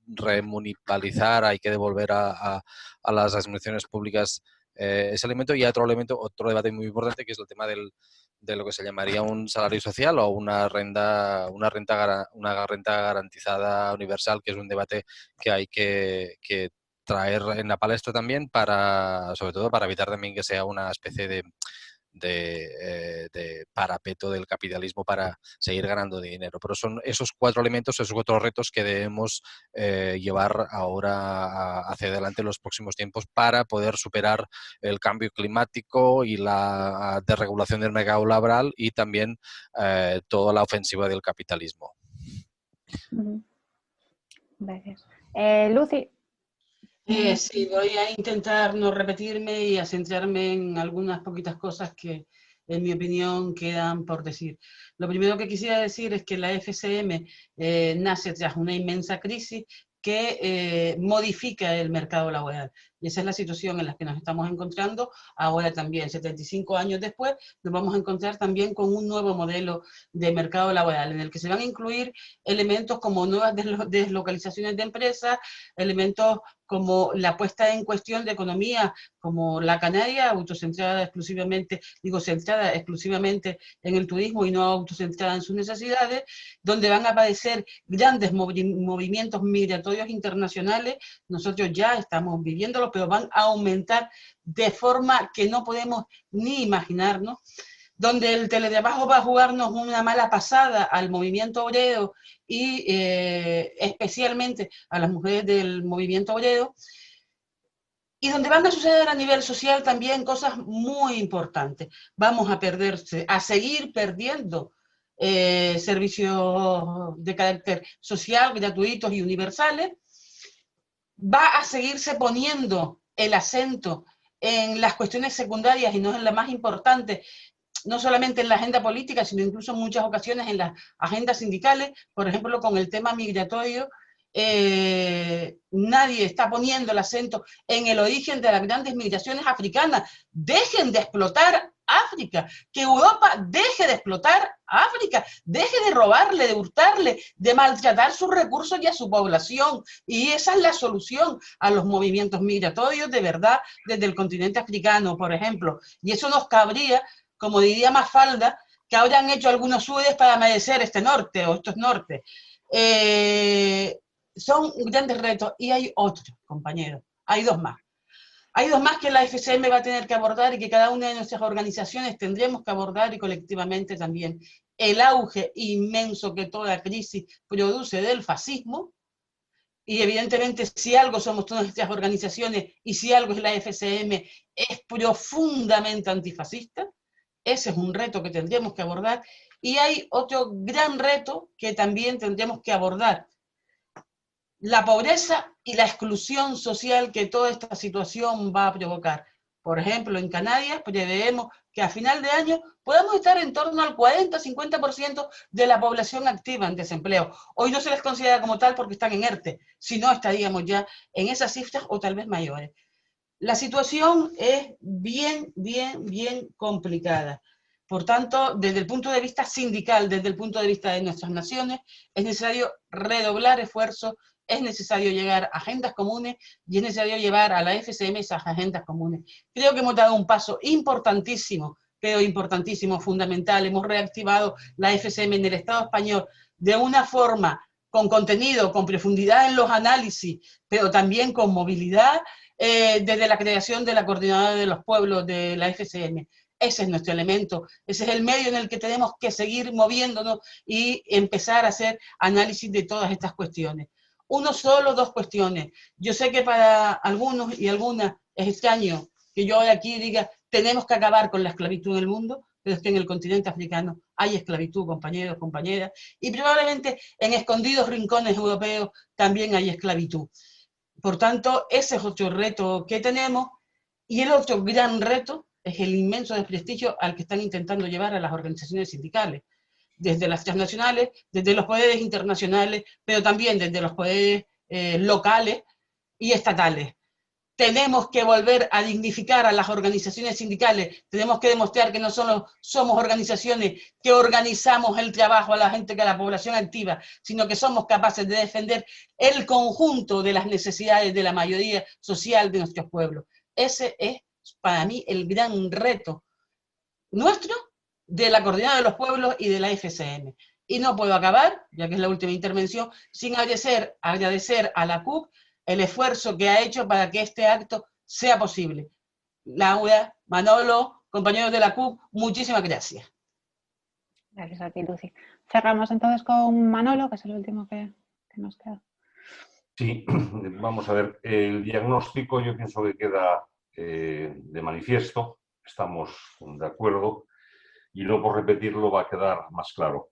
remunicipalizar, hay que devolver a las administraciones públicas ese elemento. Y otro debate muy importante, que es el tema de lo que se llamaría un salario social o una renta garantizada universal, que es un debate que hay que traer en la palestra también, sobre todo para evitar también que sea una especie de parapeto del capitalismo para seguir ganando dinero. Pero son esos 4 elementos, esos 4 retos que debemos llevar ahora hacia adelante en los próximos tiempos para poder superar el cambio climático y la desregulación del mercado laboral y también toda la ofensiva del capitalismo. Gracias. Lucy. Sí, voy a intentar no repetirme y a centrarme en algunas poquitas cosas que, en mi opinión, quedan por decir. Lo primero que quisiera decir es que la FSM nace tras una inmensa crisis que modifica el mercado laboral. Y esa es la situación en la que nos estamos encontrando ahora también. 75 años después nos vamos a encontrar también con un nuevo modelo de mercado laboral en el que se van a incluir elementos como nuevas deslocalizaciones de empresas, elementos como la puesta en cuestión de economía como la canaria, centrada exclusivamente en el turismo y no autocentrada en sus necesidades, donde van a aparecer grandes movimientos migratorios internacionales. Nosotros ya estamos viviéndolo, pero van a aumentar de forma que no podemos ni imaginarnos, donde el teletrabajo va a jugarnos una mala pasada al movimiento obrero y especialmente a las mujeres del movimiento obrero, y donde van a suceder a nivel social también cosas muy importantes. Vamos a seguir perdiendo servicios de carácter social, gratuitos y universales. Va a seguirse poniendo el acento en las cuestiones secundarias y no en la más importante, no solamente en la agenda política, sino incluso en muchas ocasiones en las agendas sindicales, por ejemplo, con el tema migratorio. Nadie está poniendo el acento en el origen de las grandes migraciones africanas. Dejen de explotar África, que Europa deje de explotar África, deje de robarle, de hurtarle, de maltratar sus recursos y a su población. Y esa es la solución a los movimientos migratorios de verdad desde el continente africano, por ejemplo. Y eso nos cabría, como diría Mafalda, que habrán hecho algunos suyos para merecer este norte o estos nortes. Son grandes retos y hay otros, compañeros, hay dos más. Hay dos más que la FCM va a tener que abordar y que cada una de nuestras organizaciones tendremos que abordar y colectivamente también. El auge inmenso que toda crisis produce del fascismo, y evidentemente si algo somos todas nuestras organizaciones y si algo es la FCM, es profundamente antifascista. Ese es un reto que tendremos que abordar. Y hay otro gran reto que también tendremos que abordar: la pobreza y la exclusión social que toda esta situación va a provocar. Por ejemplo, en Canarias preveemos que a final de año podamos estar en torno al 40-50% de la población activa en desempleo. Hoy no se les considera como tal porque están en ERTE, si no estaríamos ya en esas cifras o tal vez mayores. La situación es bien complicada. Por tanto, desde el punto de vista sindical, desde el punto de vista de nuestras naciones, es necesario redoblar esfuerzos, es necesario llegar a agendas comunes y es necesario llevar a la FCM esas agendas comunes. Creo que hemos dado un paso importantísimo, pero importantísimo, fundamental. Hemos reactivado la FCM en el Estado español de una forma con contenido, con profundidad en los análisis, pero también con movilidad, desde la creación de la Coordinadora de los Pueblos de la FCM. Ese es nuestro elemento, ese es el medio en el que tenemos que seguir moviéndonos y empezar a hacer análisis de todas estas cuestiones. Uno solo, dos cuestiones. Yo sé que para algunos y algunas es extraño que yo aquí diga tenemos que acabar con la esclavitud en el mundo, pero es que en el continente africano hay esclavitud, compañeros, compañeras, y probablemente en escondidos rincones europeos también hay esclavitud. Por tanto, ese es otro reto que tenemos, y el otro gran reto es el inmenso desprestigio al que están intentando llevar a las organizaciones sindicales, desde las transnacionales, desde los poderes internacionales, pero también desde los poderes locales y estatales. Tenemos que volver a dignificar a las organizaciones sindicales, tenemos que demostrar que no solo somos organizaciones que organizamos el trabajo a la gente, que a la población activa, sino que somos capaces de defender el conjunto de las necesidades de la mayoría social de nuestros pueblos. Ese es para mí el gran reto nuestro, de la Coordinadora de los Pueblos y de la FCM. Y no puedo acabar, ya que es la última intervención, sin agradecer a la CUP el esfuerzo que ha hecho para que este acto sea posible. Laura, Manolo, compañeros de la CUP, muchísimas gracias. Gracias a ti, Lucy. Cerramos entonces con Manolo, que es el último que nos queda. Sí, vamos a ver. El diagnóstico yo pienso que queda de manifiesto, estamos de acuerdo, y no por repetirlo va a quedar más claro.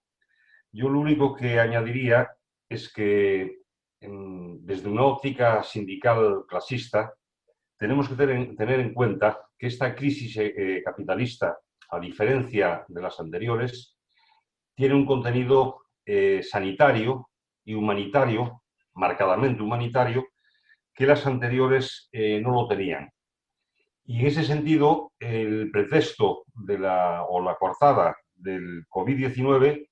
Yo lo único que añadiría es que desde una óptica sindical clasista tenemos que tener en cuenta que esta crisis capitalista, a diferencia de las anteriores, tiene un contenido sanitario y humanitario, marcadamente humanitario, que las anteriores no lo tenían. Y en ese sentido, el pretexto la coartada del COVID-19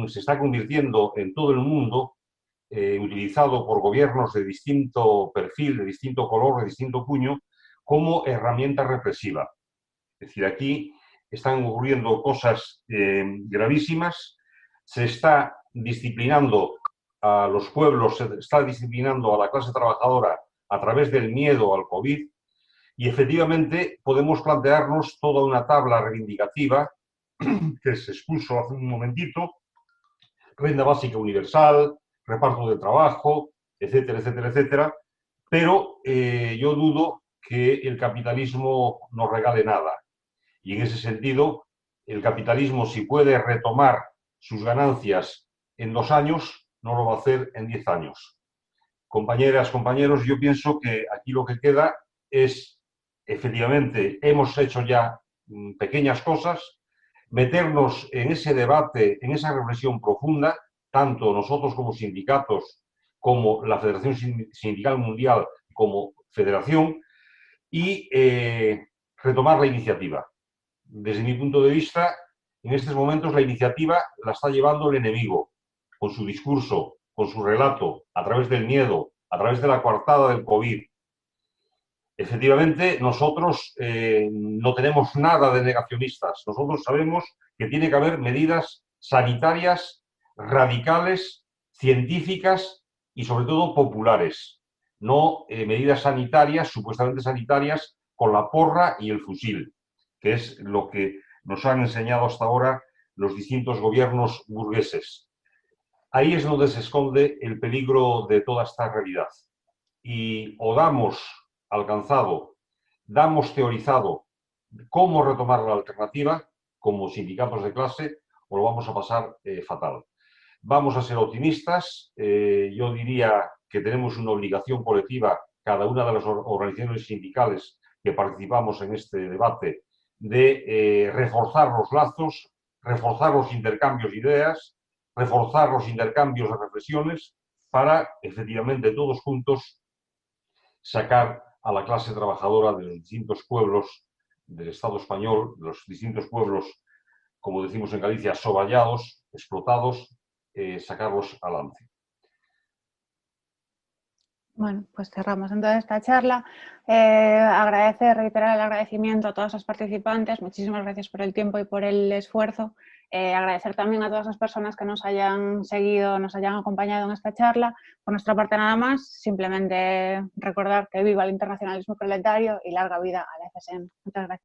se está convirtiendo en todo el mundo, utilizado por gobiernos de distinto perfil, de distinto color, de distinto puño, como herramienta represiva. Es decir, aquí están ocurriendo cosas gravísimas, se está disciplinando a los pueblos, se está disciplinando a la clase trabajadora a través del miedo al COVID, y efectivamente podemos plantearnos toda una tabla reivindicativa que se expuso hace un momentito: renta básica universal, reparto de trabajo, etcétera, etcétera, etcétera, pero yo dudo que el capitalismo nos regale nada. Y en ese sentido, el capitalismo, si puede retomar sus ganancias en 2 años, no lo va a hacer en 10 años. Compañeras, compañeros, yo pienso que aquí lo que queda es, efectivamente, hemos hecho ya pequeñas cosas, meternos en ese debate, en esa reflexión profunda, tanto nosotros como sindicatos, como la Federación Sindical Mundial, como federación, y retomar la iniciativa. Desde mi punto de vista, en estos momentos la iniciativa la está llevando el enemigo, con su discurso, con su relato, a través del miedo, a través de la coartada del COVID. Efectivamente, nosotros no tenemos nada de negacionistas. Nosotros sabemos que tiene que haber medidas sanitarias radicales, científicas y sobre todo populares. No medidas sanitarias, supuestamente sanitarias, con la porra y el fusil, que es lo que nos han enseñado hasta ahora los distintos gobiernos burgueses. Ahí es donde se esconde el peligro de toda esta realidad. Y o damos alcanzado, damos teorizado cómo retomar la alternativa como sindicatos de clase, o lo vamos a pasar fatal. Vamos a ser optimistas. Yo diría que tenemos una obligación colectiva, cada una de las organizaciones sindicales que participamos en este debate, de reforzar los lazos, reforzar los intercambios de ideas, reforzar los intercambios de reflexiones para, efectivamente, todos juntos sacar a la clase trabajadora de los distintos pueblos del Estado español, de los distintos pueblos, como decimos en Galicia, soballados, explotados, sacarlos adelante. Bueno, pues cerramos entonces esta charla. Reiterar el agradecimiento a todos los participantes. Muchísimas gracias por el tiempo y por el esfuerzo. Agradecer también a todas las personas que nos hayan seguido, nos hayan acompañado en esta charla. Por nuestra parte nada más, simplemente recordar que viva el internacionalismo proletario y larga vida a la FSM. Muchas gracias.